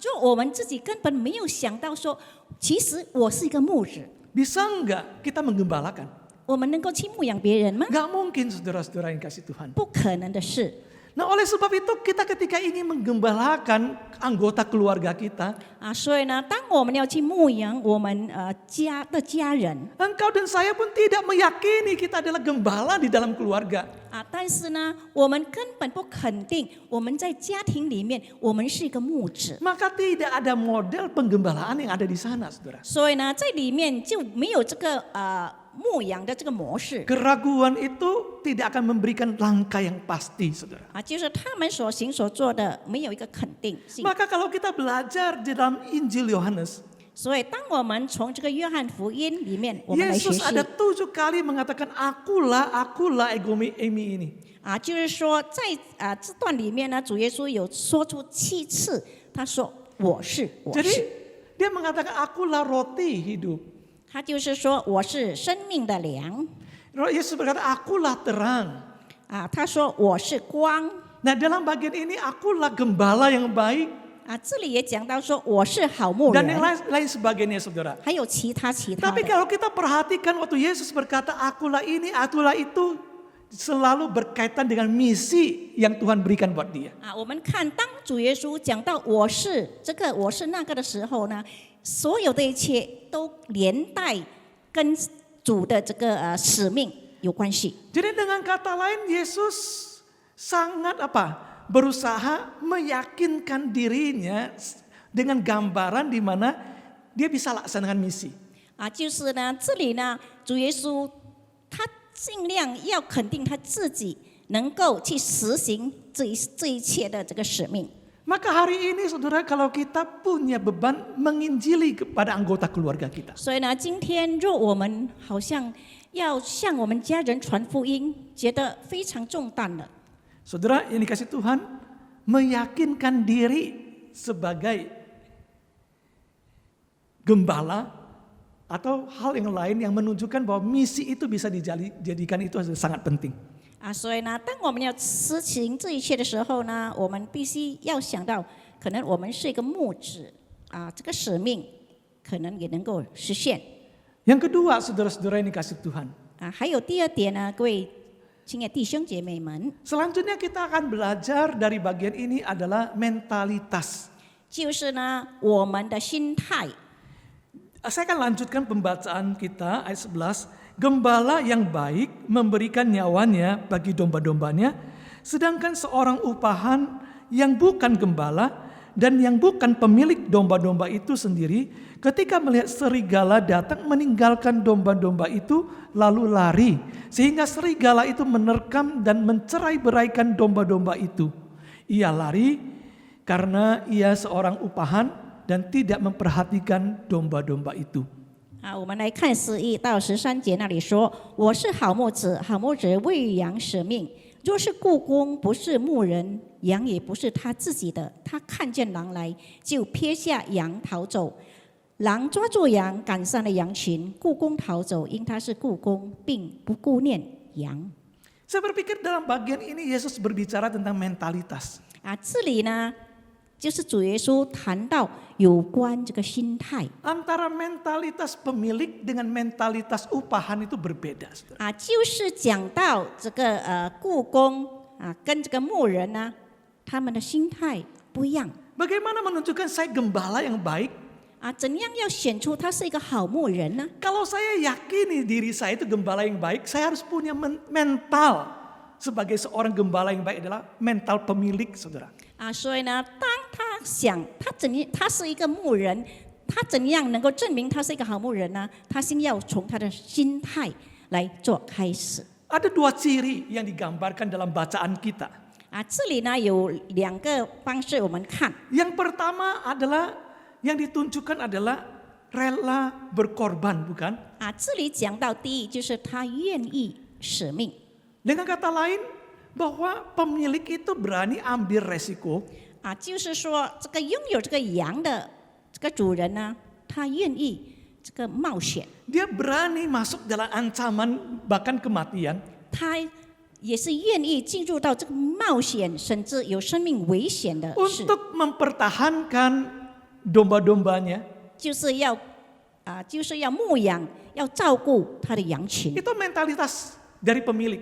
就我们自己根本没有想到说，其实我是一个牧者， bisa nggak kita menggembalakan? 我们能够去牧养别人吗？ Nggak mungkin, saudara-saudara yang dikasihi Tuhan. 不可能的事。 Nah, oleh sebab itu kita ketika ingin menggembalakan anggota keluarga kita, 所以呢，当我们要去牧养我们家的家人 engkau dan saya pun tidak meyakini kita adalah gembala di dalam keluarga. 但是呢，我们根本不肯定我们在家庭里面，我们是一个牧者。 Maka tidak ada model penggembalaan yang ada di sana, saudara. 所以呢，在里面就没有这个牧养的这个模式 Keraguan itu tidak akan memberikan langkah yang pasti, saudara. 就是他们所行所做的没有一个肯定性。 Maka kalau kita belajar di dalam Injil Yohanes, 所以，当我们从这个约翰福音里面，我们来学 Yesus 习 ada 7 kali mengatakan akulah egomi emi ini. 就是说在这段里面呢，主耶稣有说出7次，他说我是，我 Jadi 是， dia mengatakan akulah roti hidup. 他就是说我是生命的粮 Yesus berkata akulah terang. 他说我是光 Nah, dalam bagian ini akulah gembala yang baik 这里也讲到说我是好牧 dan yang 人， lain sebagainya, saudara. 还有其他 Tapi 的。 kalau kita perhatikan waktu Yesus berkata akulah ini, akulah itu, selalu berkaitan dengan misi yang Tuhan berikan buat dia. 我们看当主耶稣讲到我是这个我是那个的时候呢，所有的一切都连带跟主的这个使命有关系。 Jadi dengan kata lain Yesus sangat berusaha meyakinkan dirinya dengan gambaran di mana dia bisa laksanakan misi. 就是呢，这里呢，主耶稣他尽量要肯定他自己能够去实行这一切的这个使命。 Maka hari ini saudara, kalau kita punya beban menginjili kepada anggota keluarga kita, 所以呢，今天若我们好像要向我们家人传福音，觉得非常重担了。 saudara yang dikasih Tuhan, meyakinkan diri sebagai gembala atau hal yang lain yang menunjukkan bahwa misi itu bisa dijadikan itu sangat penting. 所以呢，当我们要实行这一切的时候呢，我们必须要想到，可能我们是一个牧者这个使命可能也能够实现。 Yang kedua, saudara-saudara yang dikasih Tuhan, 还有第二点呢，各位亲爱弟兄姐妹们， selanjutnya kita akan belajar dari bagian ini adalah mentalitas. 就是呢我们的心态。 Saya akan lanjutkan pembacaan kita ayat 11. Gembala yang baik memberikan nyawanya bagi domba-dombanya, sedangkan seorang upahan yang bukan gembala dan yang bukan pemilik domba-domba itu sendiri, ketika melihat serigala datang meninggalkan domba-domba itu lalu lari, sehingga serigala itu menerkam dan mencerai-beraikan domba-domba itu. Ia lari karena ia seorang upahan dan tidak memperhatikan domba-domba itu. 我们来看11到13节那里说：“我是好牧子，好牧者为羊舍命。若是雇工不是牧人，羊也不是他自己的，他看见狼来，就撇下羊逃走。狼抓住羊，赶上了羊群，雇工逃走，因他是雇工，并不顾念羊。” Saya berpikir dalam bagian ini Yesus berbicara tentang mentalitas. 这里呢，就是主耶稣谈到有关这个心态。 Antara mentalitas pemilik dengan mentalitas upahan itu berbeda. Saudara. 就是讲到这个雇工跟这个牧人呢，他们的心态不一样。 Bagaimana menunjukkan saya gembala yang baik? 怎样要选出他是一个好牧人呢？ Kalau saya yakini diri saya itu gembala yang baik, saya harus punya mental sebagai seorang gembala yang baik adalah mental pemilik, saudara. 所以呢，当他想他是一个牧人，他怎样能够证明他是一个好牧人呢？他先要从他的心态来做开始。 Ada dua ciri yang digambarkan dalam bacaan kita. 这里呢有2个方式我们看。 Yang pertama adalah yang ditunjukkan adalah rela berkorban, bukan? 这里讲到第一就是他愿意舍命。 Dengan kata lain, bahwa pemilik itu berani ambil resiko. 就是说这个拥有这个羊的这个主人呢，他愿意这个冒险， Dia berani masuk dalam ancaman bahkan kematian. 他也是愿意进入到这个冒险，甚至有生命危险的事， Untuk mempertahankan domba-dombanya. 就是要牧养，要照顾他的羊群。 Itu mentalitas dari pemilik.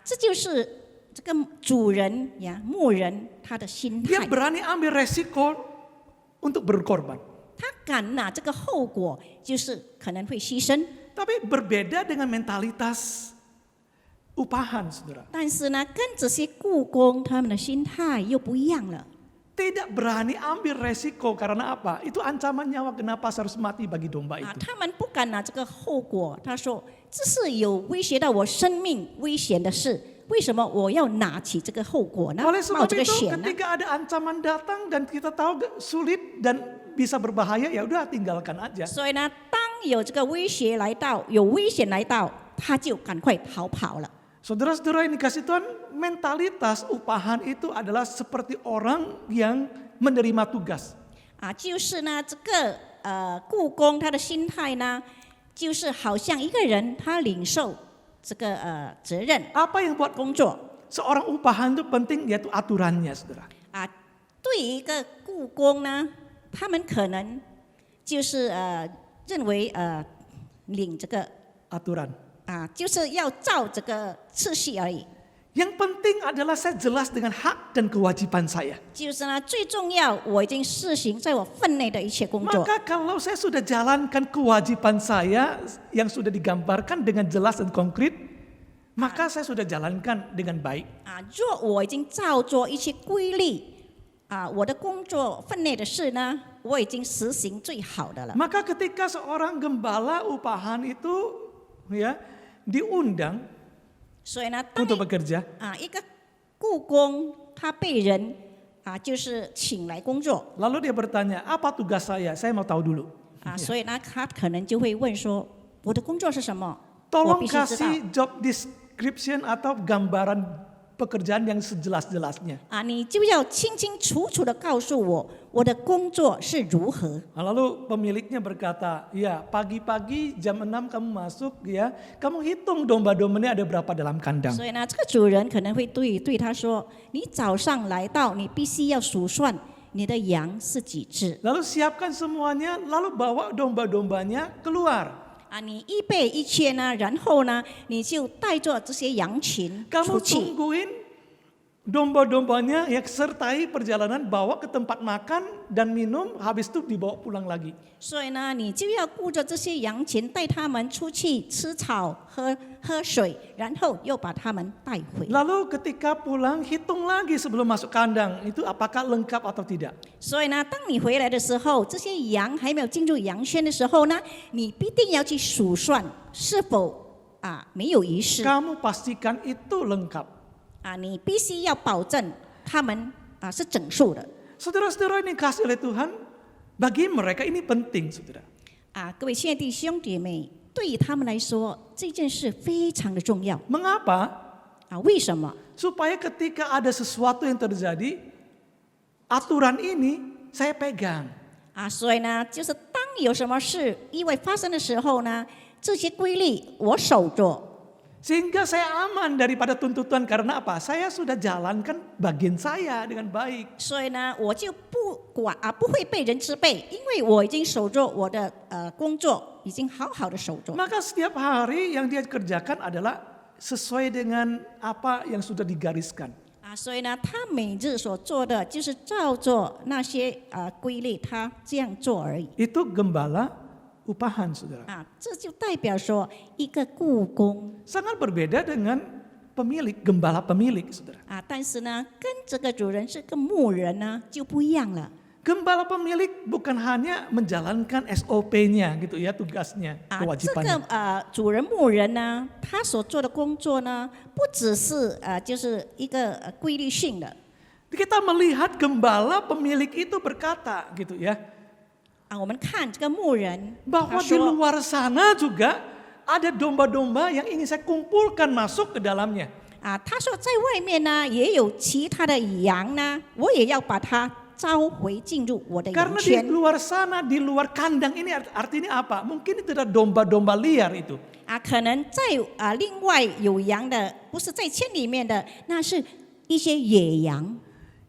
这就是这个主人牧人他的心 Dia 态， berani ambil resiko untuk berkorban. 他敢拿这个后果，就是可能会牺牲。 Tapi berbeda dengan mentalitas upahan, saudara. 但是呢，跟这些雇工他们的心态又不一样了。 Tidak berani ambil resiko karena apa? Itu ancaman nyawa, kenapa saya harus mati bagi domba itu. 他们不敢拿这个后果。他说：“这是有威胁到我生命危险的事，为什么我要拿起这个后果呢？ Oleh 冒 sebab 这个 itu 险呢？ ketika ada ancaman datang dan kita tahu sulit dan bisa berbahaya, ya udah tinggalkan aja. 所以呢，当有这个威胁来到，有危险来到，他就赶快逃跑了。 Saudara-saudara yang dikasih Tuhan, mentalitas upahan itu adalah seperti orang yang menerima tugas. 就是呢，这个雇工他的心态呢，就是好像一个人他领受这个责任 Apa yang buat 工作 seorang upahan itu penting yaitu aturannya, saudara. 对于一个雇工呢，他们可能就是认为领这个 Aturan. 就是要照这个次序而已。 Yang penting adalah saya jelas dengan hak dan kewajiban saya. 就是呢，最重要，我已经施行在我分内的一切工作。 Maka kalau saya sudah jalankan kewajiban saya yang sudah digambarkan dengan jelas dan konkret, maka saya sudah jalankan dengan baik. 若我已经照着一些规律我的工作分内的事呢，我已经实行最好的了。 Maka ketika seorang gembala upahan itu diundang 所以呢，当 untuk bekerja, 一个雇工他被人就是请来工作 lalu dia bertanya, apa tugas saya? Saya mau tahu dulu. 所以呢，他可能就会问说，我的工作是什么？我 Tolong 必须知道。 kasih job description atau gambaran pekerjaan yang sejelas-jelasnya. 你就要清清楚楚的告诉我，我的工作是如何。 Lalu pemiliknya berkata, ya pagi-pagi jam 6 kamu masuk ya, kamu hitung domba-dombanya ada berapa dalam kandang. 所以呢，这个主人可能会对他说：“你早上来到，你必须要数算你的羊是几只。 Lalu siapkan semuanya, lalu bawa domba-dombanya keluar. 你预备一切呢，然后呢，你就带着这些羊群 Kamu 出去。 tungguin domba-dombanya ya sertai perjalanan bawa ke tempat makan dan minum, habis itu dibawa pulang lagi. 所以呢，你就要顾着这些羊群，带他们出去吃草、喝水，然后又把他们带回。 Lalu ketika pulang hitung lagi sebelum masuk kandang, itu apakah lengkap atau tidak. 所以呢，当你回来的时候，这些羊还没有进入羊圈的时候呢，你必定要去数算是否没有遗失 Kamu pastikan itu lengkap. 你必须要保证他们是整数的。 Saudara-saudara ini kasih oleh Tuhan, bagi mereka ini penting, saudara. 各位亲爱的弟兄姐妹，对于他们来说，这件事非常的重要 Mengapa? 为什么？ Supaya ketika ada sesuatu yang terjadi, aturan ini saya pegang. 所以呢，就是当有什么事意外发生的时候呢，这些规律我守着。 Sehingga saya aman daripada tuntutan karena apa? Saya sudah jalankan bagian saya dengan baik. 所以呢，我就不会被人责备，因为我已经守着我的工作，已经好好的守着。 Maka setiap hari yang dia kerjakan adalah sesuai dengan apa yang sudah digariskan. 所以呢，他每日所做的就是照着那些规律，他这样做而已。 Itu gembala upahan, saudara. 这就代表说一个雇工 Sangat berbeda dengan pemilik, gembala pemilik, saudara. 但是呢，跟这个主人是个牧人呢就不一样了。 Gembala pemilik bukan hanya menjalankan SOP-nya gitu ya, tugasnya, 这 kewajibannya. 个主人牧人呢，他所做的工作呢，不只是就是一个规律性的。 Kita melihat gembala pemilik itu berkata gitu ya, 我们看这个牧人， bahwa 他 di 说 luar sana juga ada domba-domba yang ingin saya kumpulkan masuk ke dalamnya. 他说在外面呢也有其他的羊呢，我也要把它召回进入我的羊 Karena di 圈。 luar sana, di luar kandang ini artinya apa? Mungkin itu ada domba-domba liar itu. 可能在另外有羊的，不是在圈里面的，那是一些野羊。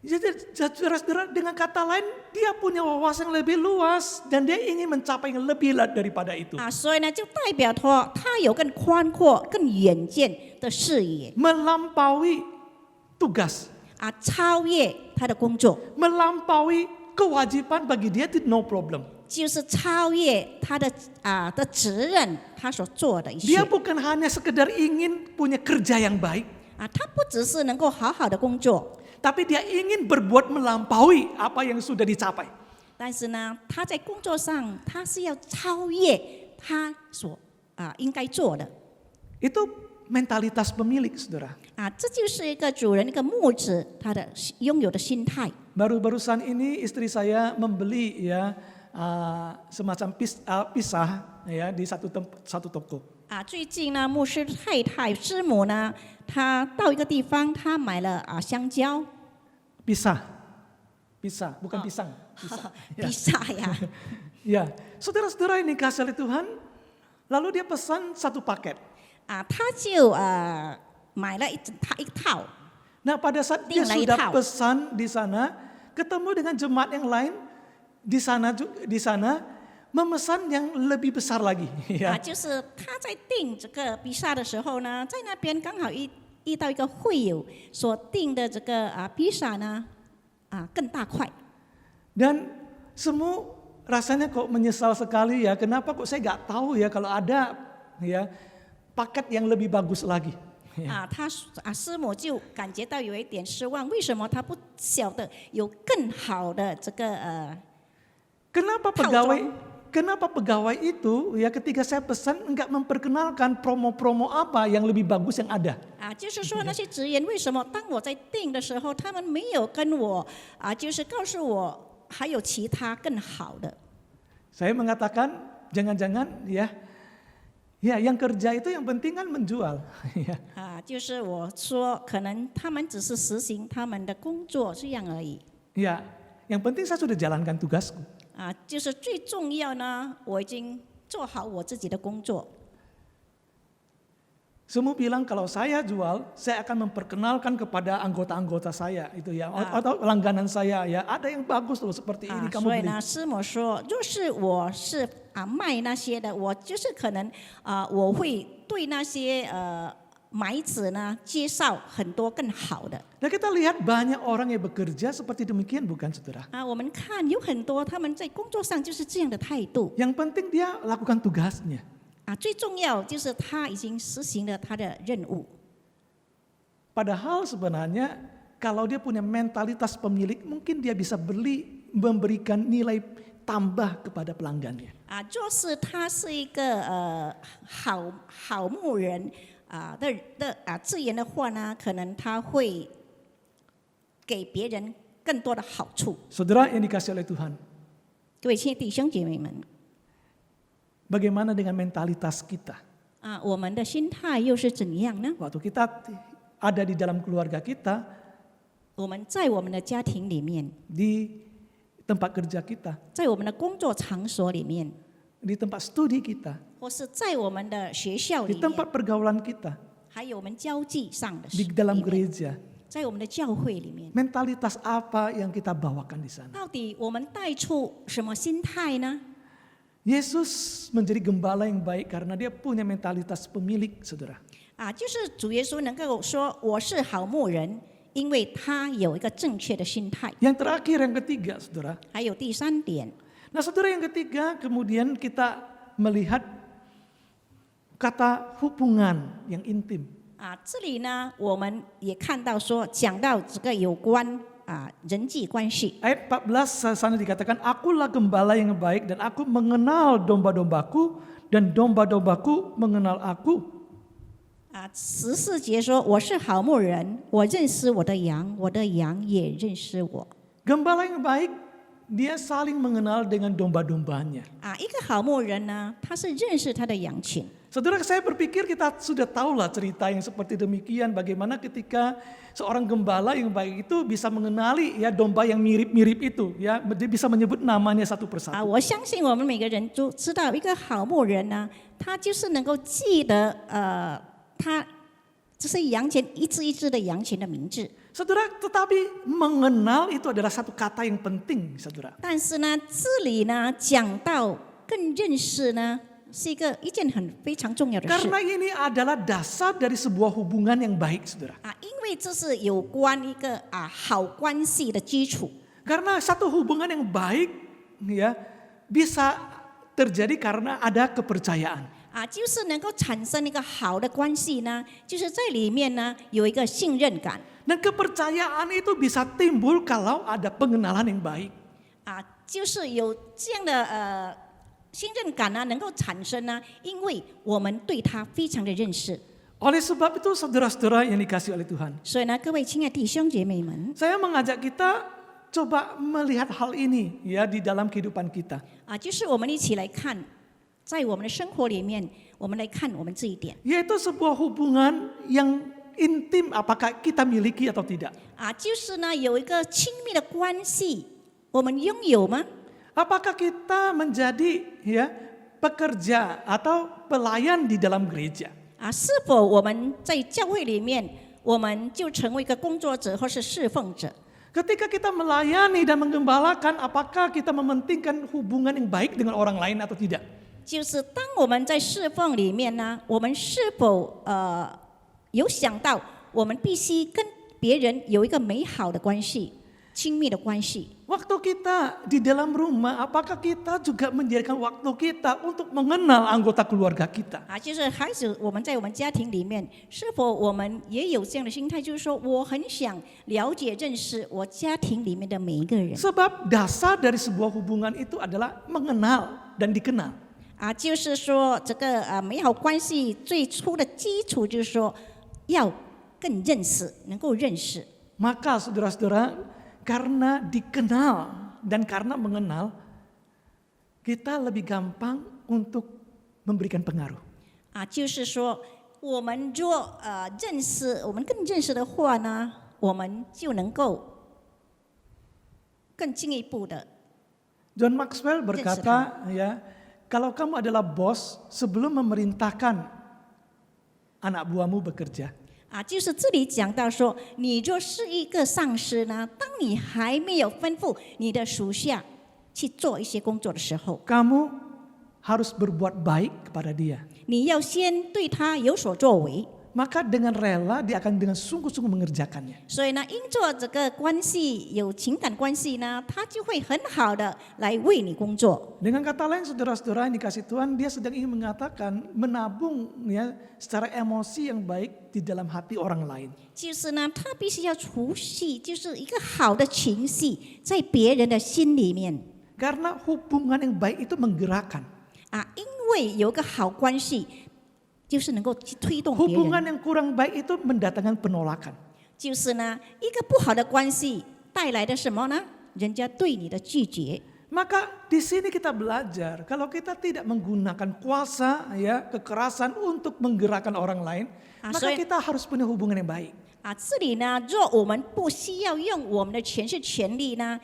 Jadi saudara-saudara, dengan kata lain dia punya wawasan yang lebih luas dan dia ingin mencapai yang lebih daripada itu. 所以呢，就代表说他有更宽阔、更远见的视野 Melampaui tugas, 超越他的工作， melampaui kewajiban bagi dia itu no problem. 就是超越他的责任，他所做的一切 Dia bukan hanya sekedar ingin punya kerja yang baik, 他不只是能够好好的工作， tapi dia ingin berbuat melampaui apa yang sudah dicapai. 但是呢，他在工作上他是要超越他所应该做的 Itu mentalitas pemilik, saudara. 这就是一个主人、一个牧者他的拥有的心态。 Baru-barusan ini istri saya membeli ya semacam pisah ya di satu toko. 最近呢，牧师太太师母呢，她到一个地方，她买了香蕉， Pisah, bukan pisang. 比萨呀， Ya, saudara-saudara ini kasih oleh Tuhan, lalu dia pesan satu paket. 她就买了一套。 Nah, pada saat dia Tinggal sudah tahu. pesan di sana, ketemu dengan jemaat yang lain di sana memesan yang lebih besar lagi. Ya. 就是他在订这个比萨的时候呢，在那边刚好遇到一个会友所订的这个比萨呢，更大块。 Dan semua rasanya kok menyesal sekali ya, kenapa kok saya nggak tahu ya kalau ada ya paket yang lebih bagus lagi. 他师母就感觉到有一点失望，为什么他不晓得有更好的这个Kenapa pegawai itu ya ketika saya pesan enggak memperkenalkan promo-promo apa yang lebih bagus yang ada? 就是说那些职员为什么当我在订的时候，他们没有跟我就是告诉我还有其他更好的。 Saya mengatakan jangan-jangan ya yang kerja itu yang penting kan menjual. 就是我说可能他们只是实行他们的工作这样而已。 Ya, yang penting saya sudah jalankan tugasku. 就是最重要呢，我已经做好我自己的工作。 Semua bilang kalau saya jual, saya akan memperkenalkan kepada anggota-anggota saya itu ya, atau langganan saya ya, ada yang bagus loh seperti ini kamu 所以 beli. 呢，师母说，若是我是卖那些的，我就是可能我会对那些买子呢介绍很多更好的 Dan kita lihat banyak orang yang bekerja seperti demikian, bukan saudara? 啊。我们看有很多他们在工作上就是这样的态度 Yang penting dia lakukan tugasnya. 啊，最重要就是他已经实行了他的任务 Padahal sebenarnya kalau dia punya mentalitas pemilik, mungkin dia bisa memberikan nilai tambah kepada pelanggannya. 啊。若是他是一个好牧人的字眼的话呢，可能他会给别人更多的好处。 Saudara yang dikasih oleh Tuhan, 各位亲爱的弟兄姐妹们 bagaimana dengan mentalitas kita? 啊，我们的心态又是怎样呢？ Waktu kita ada di dalam keluarga kita, 我们在我们的家庭里面， di tempat kerja kita, 在我们的工作场所里面， di tempat studi kita, 或是在我们的学校 di 里面， tempat pergaulan kita, 还有我们交际上的 di dalam 里面 gereja. 在我们的教会里面， Mentalitas apa yang kita bawakan di sana? 到底我们带出什么心态呢？ Yesus menjadi gembala yang baik karena dia punya mentalitas pemilik, saudara. 啊，就是主耶稣能够说我是好牧人，因为他有一个正确的心态。 Yang terakhir, yang ketiga, saudara. 还有第三点， Nah, saudara, yang ketiga, kemudian kita melihat kata hubungan yang intim. 啊，这里呢，我们也看到说，讲到这个有关人际关系。 Ayat 14 sana dikatakan, akulah gembala yang baik dan aku mengenal domba-dombaku dan domba-dombaku mengenal aku. 啊，14节说我是好牧人，我认识我的羊，我的羊也认识我。 Gembala yang baik, dia saling mengenal dengan domba-dombanya. 啊，一个好牧人呢，他是认识他的羊群。 Saudara, saya berpikir kita sudah tahulah cerita yang seperti demikian. Bagaimana ketika seorang gembala yang baik itu bisa mengenali ya domba yang mirip-mirip itu, ya dia bisa menyebut namanya satu 啊， persatu. 我相信我们每个人都知道，一个好牧人呢，他就是能够记得他这些羊群一只一只的羊群的名字。 Saudara, tetapi mengenal itu adalah satu kata yang penting, saudara. 但是呢，这里呢讲到更认识呢，是一件非常重要的事 Karena ini adalah dasar dari sebuah hubungan yang baik, saudara. 啊，因为这是有关一个好关系的基础。 Karena satu hubungan yang baik, ya bisa terjadi karena ada kepercayaan. 啊，就是能够产生一个好的关系呢，就是在里面呢有一个信任感 Dan kepercayaan itu bisa timbul kalau ada pengenalan yang baik. 啊，就是有这样的信任感呢，能够产生呢，因为我们对他非常的认识。 Oleh sebab itu, saudara-saudara yang dikasih oleh Tuhan, 所以呢，各位亲爱的弟兄姐妹们 saya mengajak kita coba melihat hal ini ya di dalam kehidupan kita. 啊，就是我们一起来看，在我们的生活里面，我们来看我们这一点 Yaitu sebuah hubungan yang intim, apakah kita miliki atau tidak. 啊，就是呢有一个亲密的关系，我们拥有吗？ Apakah kita menjadi ya pekerja atau pelayan di dalam gereja. 啊，是否我们在教会里面，我们就成为一个工作者或是侍奉者？ Ketika kita melayani dan menggembalakan, apakah kita mementingkan hubungan yang baik dengan orang lain atau tidak? 就是当我们在侍奉里面呢，我们是否有想到我们必须跟别人有一个美好的关系、亲密的关系？ Waktu kita di dalam rumah, apakah kita juga menjadikan waktu kita untuk mengenal anggota keluarga kita? 啊，就是孩子，我们在我们家庭里面，是否我们也有这样的心态？就是说，我很想了解、认识我家庭里面的每一个人。 Sebab dasar dari sebuah hubungan itu adalah mengenal dan dikenal. 啊，就是说这个美好关系最初的基础就是说要更认识，能够认识。 Maka saudara-saudara, karena dikenal dan karena mengenal, kita lebih gampang untuk memberikan pengaruh. 啊，就是说我们若认识，我们更认识的话呢，我们就能够更进一步的。 John Maxwell berkata, ya, kalau kamu adalah bos, sebelum memerintahkan anak buahmu bekerja, 啊，就是这里讲到说，你若是一个上司呢，当你还没有吩咐你的属下去做一些工作的时候， kamu harus berbuat baik kepada dia. 你要先对他有所作为。maka dengan rela dia akan dengan sungguh-sungguh mengerjakannya. 所以呢，因着这个关系有情感关系呢，他就会很好的来为你工作。 Dengan kata lain saudara-saudara yang dikasih Tuhan, dia sedang ingin mengatakan menabung ya secara emosi yang baik di dalam hati orang lain. 就是呢，他必须要储蓄，就是一个好的情绪在别人的心里面 Karena hubungan yang baik itu menggerakkan. 啊，因为有个好关系，就是能够去推动别 Hubungan 人。 yang kurang baik itu mendatangkan penolakan. 就是呢，一个不好的关系带来的什么呢？人家对你的拒绝。 Maka di sini kita belajar kalau kita tidak menggunakan kuasa ya kekerasan untuk menggerakkan orang lain, maka so- kita harus punya hubungan yang baik. 啊，这里呢，若我们不需要用我们的权势权力呢，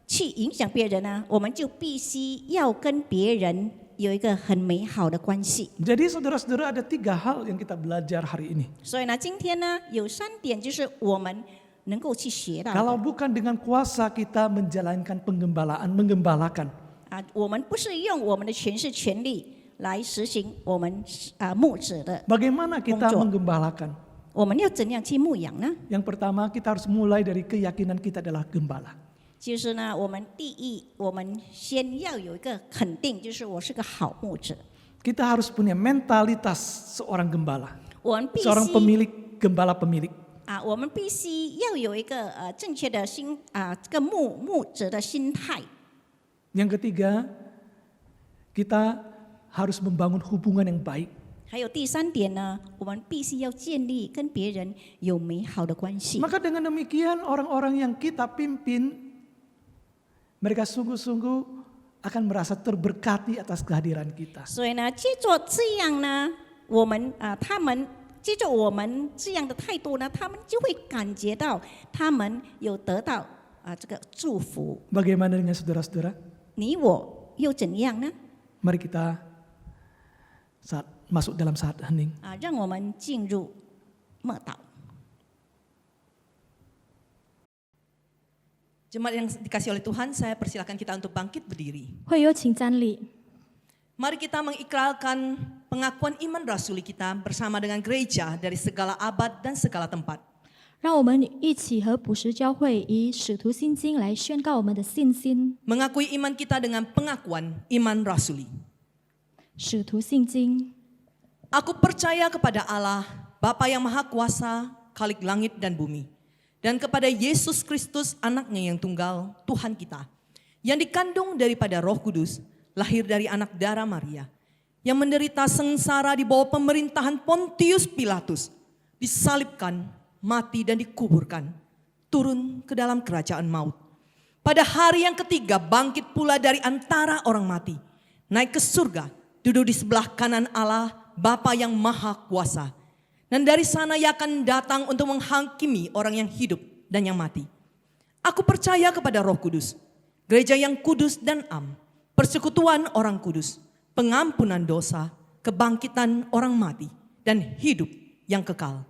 去影响别人呢，我们就必须要跟别人有一个很美好的关系。 Jadi saudara-saudara ada 3 hal yang kita belajar hari ini. 所以呢，今天呢，有3点就是我们能够去学到的 Kalau bukan dengan kuasa kita menjalankan menggembalakan. 啊，我们不是用我们的权势权力来实行我们牧者的， Bagaimana kita Monggo. menggembalakan? 我们要怎样去牧养呢？ Yang pertama kita harus mulai dari keyakinan kita adalah gembala. 就是呢，我们第一，我们先要有一个肯定，就是我是个好牧者。 Kita harus punya mentalitas seorang gembala, 我们必须 seorang gembala pemilik. 啊，我们必须要有一个正确的心这个牧者的心态。 Yang ketiga, kita harus membangun hubungan yang baik. 还有第3点呢，我们必须要建立跟别人有美好的关系。 Maka dengan demikian orang-orang yang kita pimpin, mereka sungguh-sungguh akan merasa terberkati atas kehadiran kita. 所以呢，借着这样呢，我们他们借着我们这样的态度呢，他们就会感觉到他们有得到这个祝福。 Bagaimana dengan saudara-saudara? 你我又怎样呢？ Mari kita masuk dalam saat hening. 让我们进入默祷。 Jemaat yang dikasih oleh Tuhan, saya persilakan kita untuk bangkit berdiri. 会有请站立。 Mari kita mengikrarkan pengakuan iman rasuli kita bersama dengan gereja dari segala abad dan segala tempat. 让我们一起和普世教会以使徒信经来宣告我们的信心。 Mengakui iman kita dengan pengakuan iman rasuli. 使徒信经， Aku percaya kepada Allah, Bapa yang Maha Kuasa, Khalik langit dan bumi. Dan kepada Yesus Kristus anaknya yang tunggal, Tuhan kita. Yang dikandung daripada Roh Kudus, lahir dari anak darah Maria. Yang menderita sengsara di bawah pemerintahan Pontius Pilatus. Disalibkan, mati dan dikuburkan. Turun ke dalam kerajaan maut. Pada hari yang ketiga bangkit pula dari antara orang mati. Naik ke surga, duduk di sebelah kanan Allah, Bapa yang Maha Kuasa. Dan dari sana ia akan datang untuk menghakimi orang yang hidup dan yang mati. Aku percaya kepada Roh Kudus, gereja yang kudus dan am, persekutuan orang kudus, pengampunan dosa, kebangkitan orang mati, dan hidup yang kekal.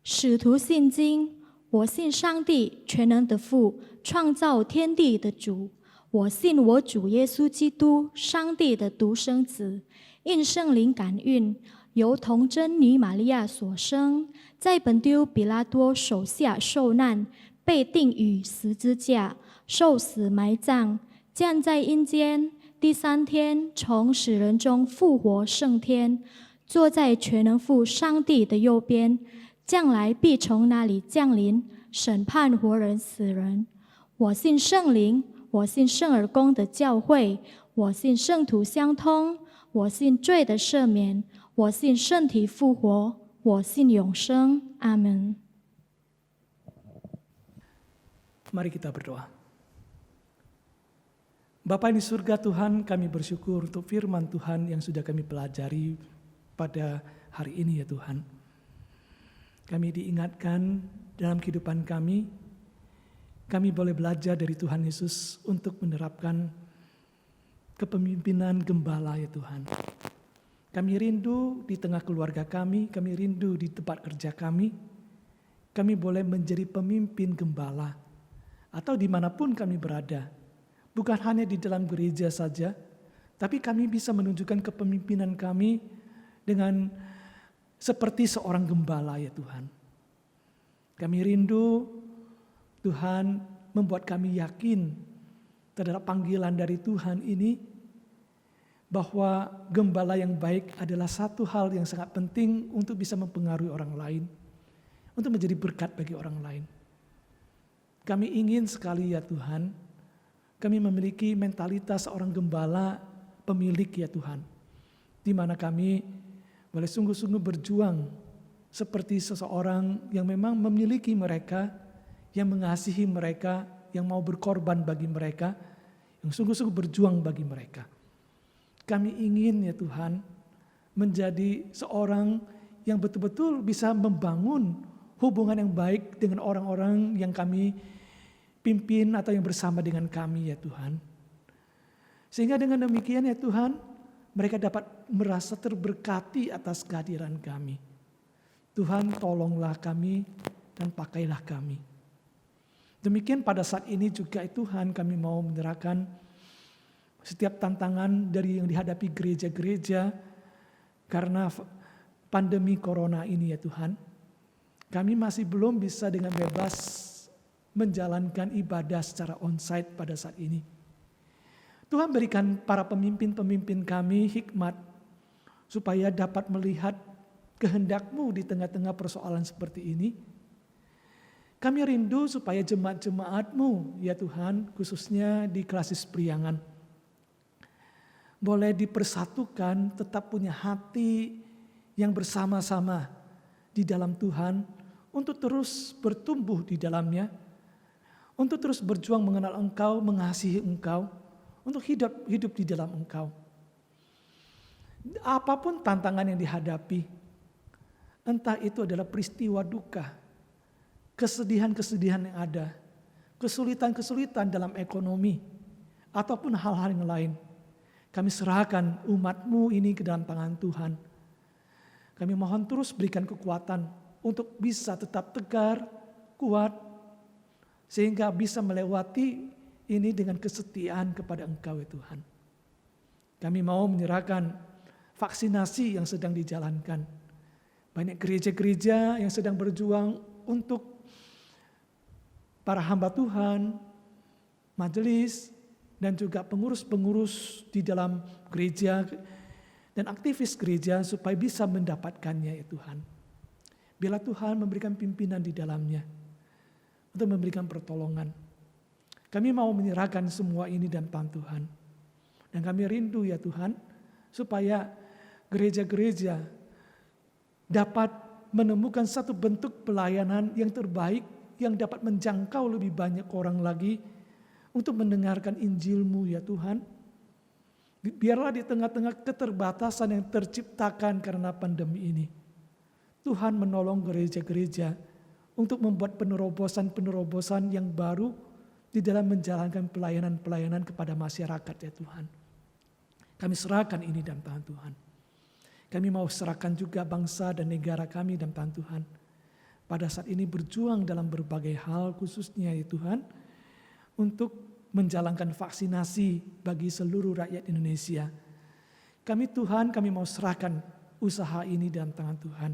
使徒信经，我信上帝全能的父，创造天地的主。我信我主耶稣基督，上帝的独生子，应圣灵感孕，由童贞女玛利亚所生，在本丢比拉多手下受难，被钉于十字架，受死埋葬，降在阴间，第3天从死人中复活升天，坐在全能父上帝的右边，将来必从那里降临，审判活人死人。我信圣灵，我信圣而公的教会，我信圣徒相通，我信罪的赦免，我信身体复活，我信永生。阿门。 Mari kita berdoa. Bapa di surga Tuhan, kami bersyukur untuk firman Tuhan yang sudah kami pelajari pada hari ini ya Tuhan. Kami diingatkan dalam kehidupan kami boleh belajar dari Tuhan Yesus untuk menerapkan kepemimpinan gembala ya Tuhan. Kami rindu di tengah keluarga kami rindu di tempat kerja kami boleh menjadi pemimpin gembala atau dimanapun kami berada. Bukan hanya di dalam gereja saja, tapi kami bisa menunjukkan kepemimpinan kami dengan seperti seorang gembala ya Tuhan. Kami rindu Tuhan membuat kami yakin terhadap panggilan dari Tuhan ini, bahwa gembala yang baik adalah satu hal yang sangat penting untuk bisa mempengaruhi orang lain, untuk menjadi berkat bagi orang lain. Kami ingin sekali ya Tuhan, kami memiliki mentalitas seorang gembala pemilik ya Tuhan, di mana kami boleh sungguh-sungguh berjuang seperti seseorang yang memang memiliki mereka, yang mengasihi mereka, yang mau berkorban bagi mereka, yang sungguh-sungguh berjuang bagi mereka. Kami ingin ya Tuhan menjadi seorang yang betul-betul bisa membangun hubungan yang baik dengan orang-orang yang kami pimpin atau yang bersama dengan kami ya Tuhan. Sehingga dengan demikian ya Tuhan, mereka dapat merasa terberkati atas kehadiran kami. Tuhan, tolonglah kami dan pakailah kami. Demikian pada saat ini juga Tuhan, kami mau menyerahkan setiap tantangan dari yang dihadapi gereja-gereja karena pandemi corona ini ya Tuhan. Kami masih belum bisa dengan bebas menjalankan ibadah secara onsite pada saat ini. Tuhan berikan para pemimpin-pemimpin kami hikmat supaya dapat melihat kehendak-Mu di tengah-tengah persoalan seperti ini. Kami rindu supaya jemaat-jemaat-Mu ya Tuhan, khususnya di Klasis Priangan, boleh dipersatukan, tetap punya hati yang bersama-sama di dalam Tuhan, untuk terus bertumbuh di dalamnya, untuk terus berjuang mengenal Engkau, mengasihi Engkau, untuk hidup di dalam Engkau. Apapun tantangan yang dihadapi, entah itu adalah peristiwa duka, kesedihan-kesedihan yang ada, kesulitan-kesulitan dalam ekonomi, ataupun hal-hal yang lain, kami serahkan umat-Mu ini ke dalam tangan Tuhan. Kami mohon terus berikan kekuatan untuk bisa tetap tegar, kuat, sehingga bisa melewati ini dengan kesetiaan kepada Engkau ya Tuhan. Kami mau menyerahkan vaksinasi yang sedang dijalankan. Banyak gereja-gereja yang sedang berjuang untuk para hamba Tuhan, majelis, dan juga pengurus-pengurus di dalam gereja dan aktivis gereja supaya bisa mendapatkannya ya Tuhan. Biarlah Tuhan memberikan pimpinan di dalamnya untuk memberikan pertolongan. Kami mau menyerahkan semua ini dan tangan Tuhan. Dan kami rindu ya Tuhan supaya gereja-gereja dapat menemukan satu bentuk pelayanan yang terbaik yang dapat menjangkau lebih banyak orang lagi untuk mendengarkan Injil-Mu ya Tuhan. Biarlah di tengah-tengah keterbatasan yang terciptakan karena pandemi ini, Tuhan menolong gereja-gereja untuk membuat penerobosan-penerobosan yang baru di dalam menjalankan pelayanan-pelayanan kepada masyarakat ya Tuhan. Kami serahkan ini dalam tangan Tuhan. Kami mau serahkan juga bangsa dan negara kami dalam tangan Tuhan. Pada saat ini berjuang dalam berbagai hal, khususnya ya Tuhan, untuk menjalankan vaksinasi bagi seluruh rakyat Indonesia. Kami mau serahkan usaha ini dalam tangan Tuhan.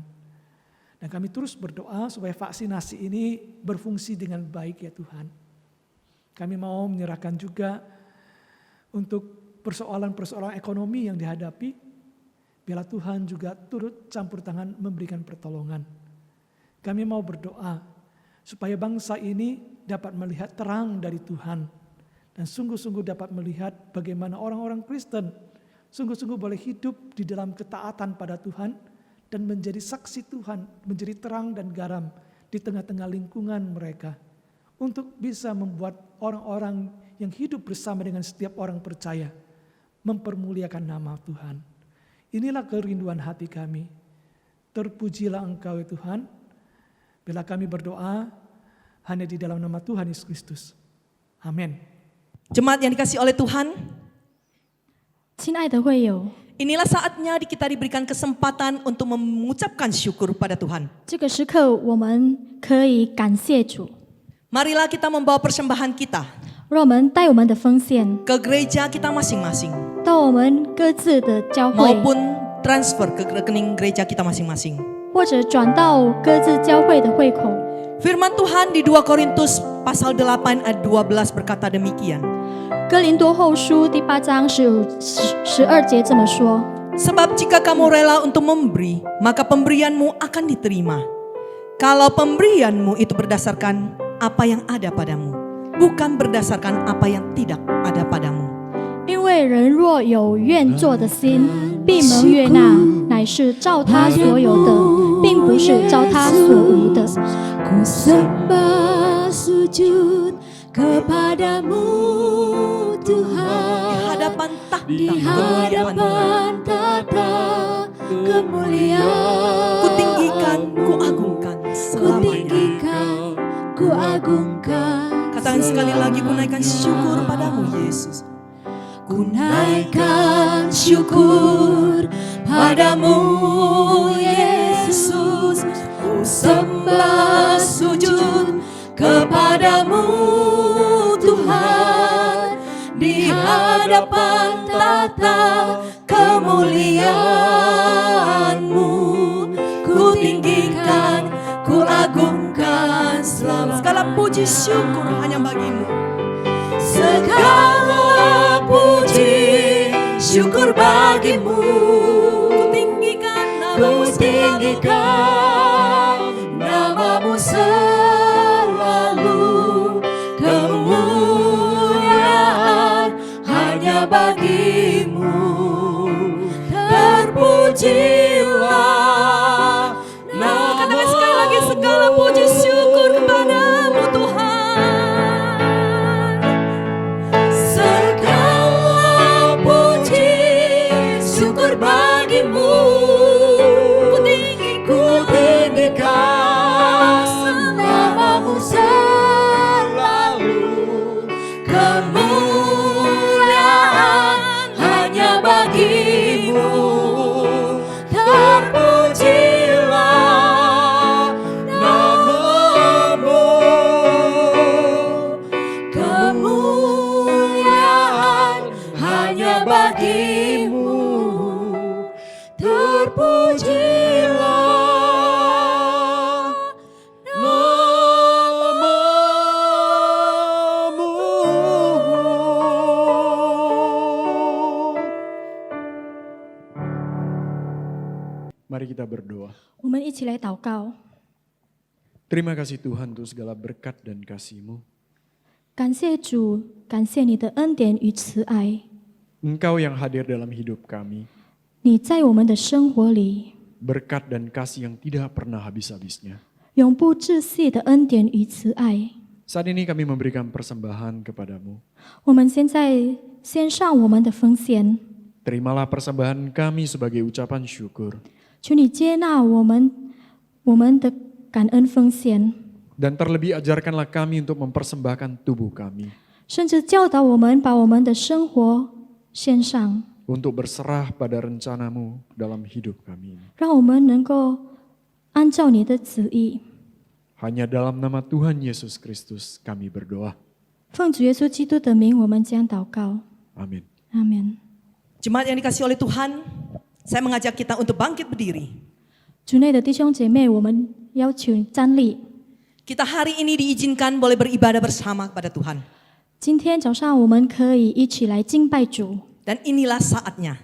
Dan kami terus berdoa supaya vaksinasi ini berfungsi dengan baik ya Tuhan. Kami mau menyerahkan juga untuk persoalan-persoalan ekonomi yang dihadapi. Biarlah Tuhan juga turut campur tangan memberikan pertolongan. Kami mau berdoa supaya bangsa ini dapat melihat terang dari Tuhan. Dan sungguh-sungguh dapat melihat bagaimana orang-orang Kristen sungguh-sungguh boleh hidup di dalam ketaatan pada Tuhan dan menjadi saksi Tuhan, menjadi terang dan garam di tengah-tengah lingkungan mereka. Untuk bisa membuat orang-orang yang hidup bersama dengan setiap orang percaya mempermuliakan nama Tuhan. Inilah kerinduan hati kami. Terpujilah Engkau ya Tuhan. Bila kami berdoa hanya di dalam nama Tuhan Yesus Kristus. Amin. Jemaat yang dikasihi oleh Tuhan, 亲爱的会友， inilah saatnya kita diberikan kesempatan untuk mengucapkan syukur pada Tuhan. 这个时刻我们可以感谢主， Marilah kita membawa persembahan kita 让我们带我们的奉献 ke gereja kita masing-masing 到我们各自的教会， maupun transfer ke rekening gereja kita masing-masing. 或者转到各自教会的会口。 Firman Tuhan di 2 Korintus pasal 8 ayat 12 berkata demikian. 哥林多后书第8章12节这么说： Sebab jika kamu rela untuk memberi, maka pemberianmu akan diterima. Kalau pemberianmu itu berdasarkan apa yang ada padamu, bukan berdasarkan apa yang tidak ada padamu. 因为人若有愿做的心，必蒙悦纳，乃是照他所有的，并不是照他所无的。 Ku sembah sujud kepadamu Tuhan, Di hadapan di tahta kemuliaan, hadapan tata kemuliaan. ku tinggikan, ku agungkan Ku selamanya. tinggikan, ku agungkan. Katakan sekali lagi, ku naikkan syukur padamu Yesus. Ku naikkan syukur padamu Yesus. Ku sembah sujud kepadamu Tuhan, di hadapan tata kemuliaan-Mu. Ku tinggikan, ku agungkan selamanya. Segala puji syukur hanya bagimu. Segala puji syukur bagimu. Ku tinggikan Ku namamu tinggikan namamu selalu. Kemuliaan hanya bagimu. Terpujilah namamu. Katakan sekali lagi, segala puji syukur kepadamu Tuhan. Segala puji syukur bagimu. Ku tinggikan namamu selalu. Kemuliaan hanya bagimu. Terpujilah namamu. Kemuliaan hanya bagimu. Terpujilah namamu. Mari kita berdoa. 我们一起来祷告， Terima kasih Tuhan untuk segala berkat dan kasih-Mu. 感谢主，感谢你的恩典与慈爱， Engkau yang hadir dalam hidup kami. 你在我们的生活里 Berkat dan kasih yang tidak pernah habis-habisnya. 永不窒息的恩典与慈爱。 Saat ini kami memberikan persembahan kepadamu. 我们现在献上我们的奉献， Terimalah persembahan kami sebagai ucapan syukur. 求你接纳我们的感恩奉献， Dan terlebih ajarkanlah kami untuk mempersembahkan tubuh kami. 甚至教导我们把我们的生活献上， Untuk berserah pada rencanamu dalam hidup kami. 让我们能够按照你的旨意。 Hanya dalam nama Tuhan Yesus Kristus kami berdoa. 奉主耶稣基督的名，我们将祷告。 Amin. 阿门。 Jemaat yang dikasihi oleh Tuhan, saya mengajak kita untuk bangkit berdiri. 主内的弟兄姐妹，我们要求站立。 Kita hari ini diizinkan boleh beribadah bersama kepada Tuhan. 今天早上我们可以一起来敬拜主， Dan inilah saatnya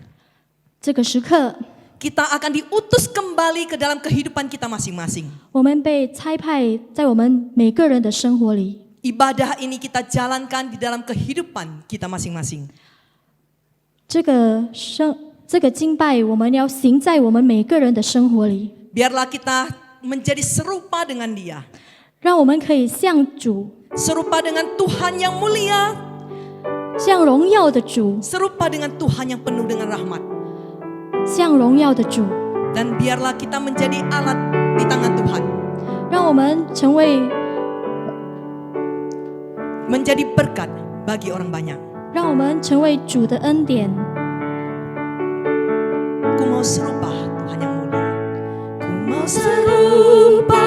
这个时刻， kita akan diutus kembali ke dalam kehidupan kita masing-masing. 我们被差派在我们每个人的生活里。 Ibadah ini kita jalankan di dalam kehidupan kita masing-masing. 这个敬拜，我们要行在我们每个人的生活里， Biarlah kita menjadi serupa dengan Dia. 让我们可以像主， Serupa dengan Tuhan yang mulia. 像荣耀的主， Serupa dengan Tuhan yang penuh dengan rahmat. 像荣耀的主， Dan biarlah kita menjadi alat di tangan Tuhan. 让我们成为， Menjadi berkat bagi orang banyak. 让我们成为主的恩典。 Ku mau serupa Tuhan yang mulia. Ku mau serupa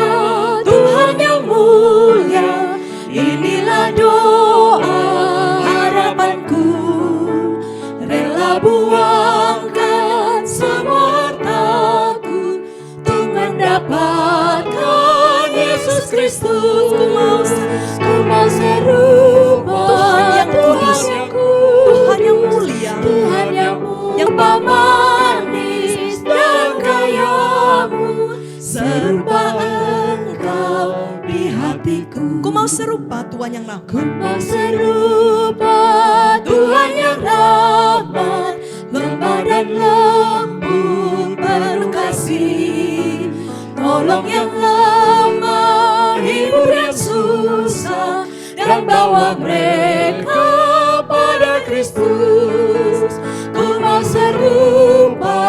Tuhan yang mulia. Inilah doa harapanku. Rela buangkan semua Tuhan yang ramah. Ku mau serupa Tuhan yang ramah, lemah dan lembut, penuh kasih. Tolong yang lemah, hibur yang susah, dan bawa mereka pada Kristus. Ku mau serupa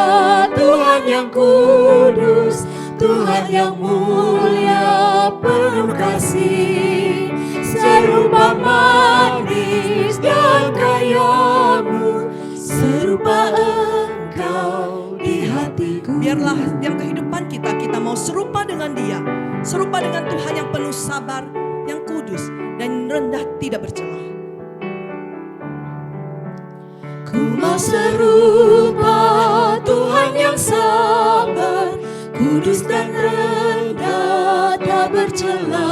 Tuhan yang kudus, Tuhan yang mulia, penuh kasih. Serupa manis dan kayamu, serupa Engkau di hatiku. Biarlah setiap kehidupan kita mau serupa dengan Dia, serupa dengan Tuhan yang penuh sabar, yang kudus dan rendah tidak bercela. Ku mau serupa Tuhan yang sabar, kudus dan rendah tak bercela,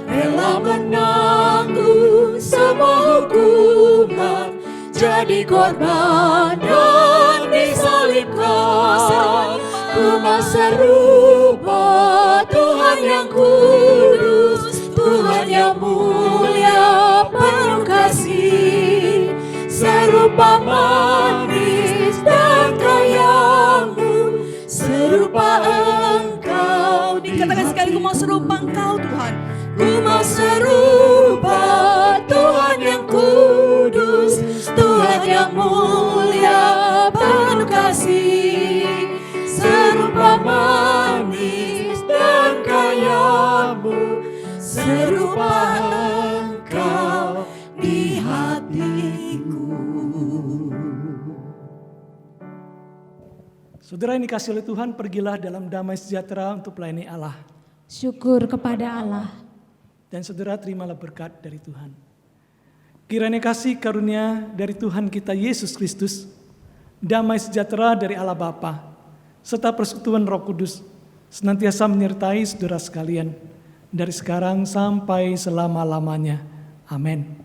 rela menanggung semua hukuman, jadi korban dan disalibkan. Ku mau serupa Tuhan yang kudus, Tuhan yang mulia, penuh kasih. Serupa manis dan kayamu, serupa Engkau. Dikatakan sekali, ku mau serupa Engkau Tuhan. Ku mau serupa Tuhan yang kudus, Tuhan yang mulia, penuh kasih. Serupa manis dan kayamu, serupa Engkau di hatiku. Saudara yang dikasihi oleh Tuhan, pergilah dalam damai sejahtera untuk melayani Allah. Syukur kepada Allah. Dan saudara terimalah berkat dari Tuhan. Kiranya kasih karunia dari Tuhan kita Yesus Kristus, damai sejahtera dari Allah Bapa, serta persekutuan Roh Kudus senantiasa menyertai saudara sekalian dari sekarang sampai selama-lamanya. Amin.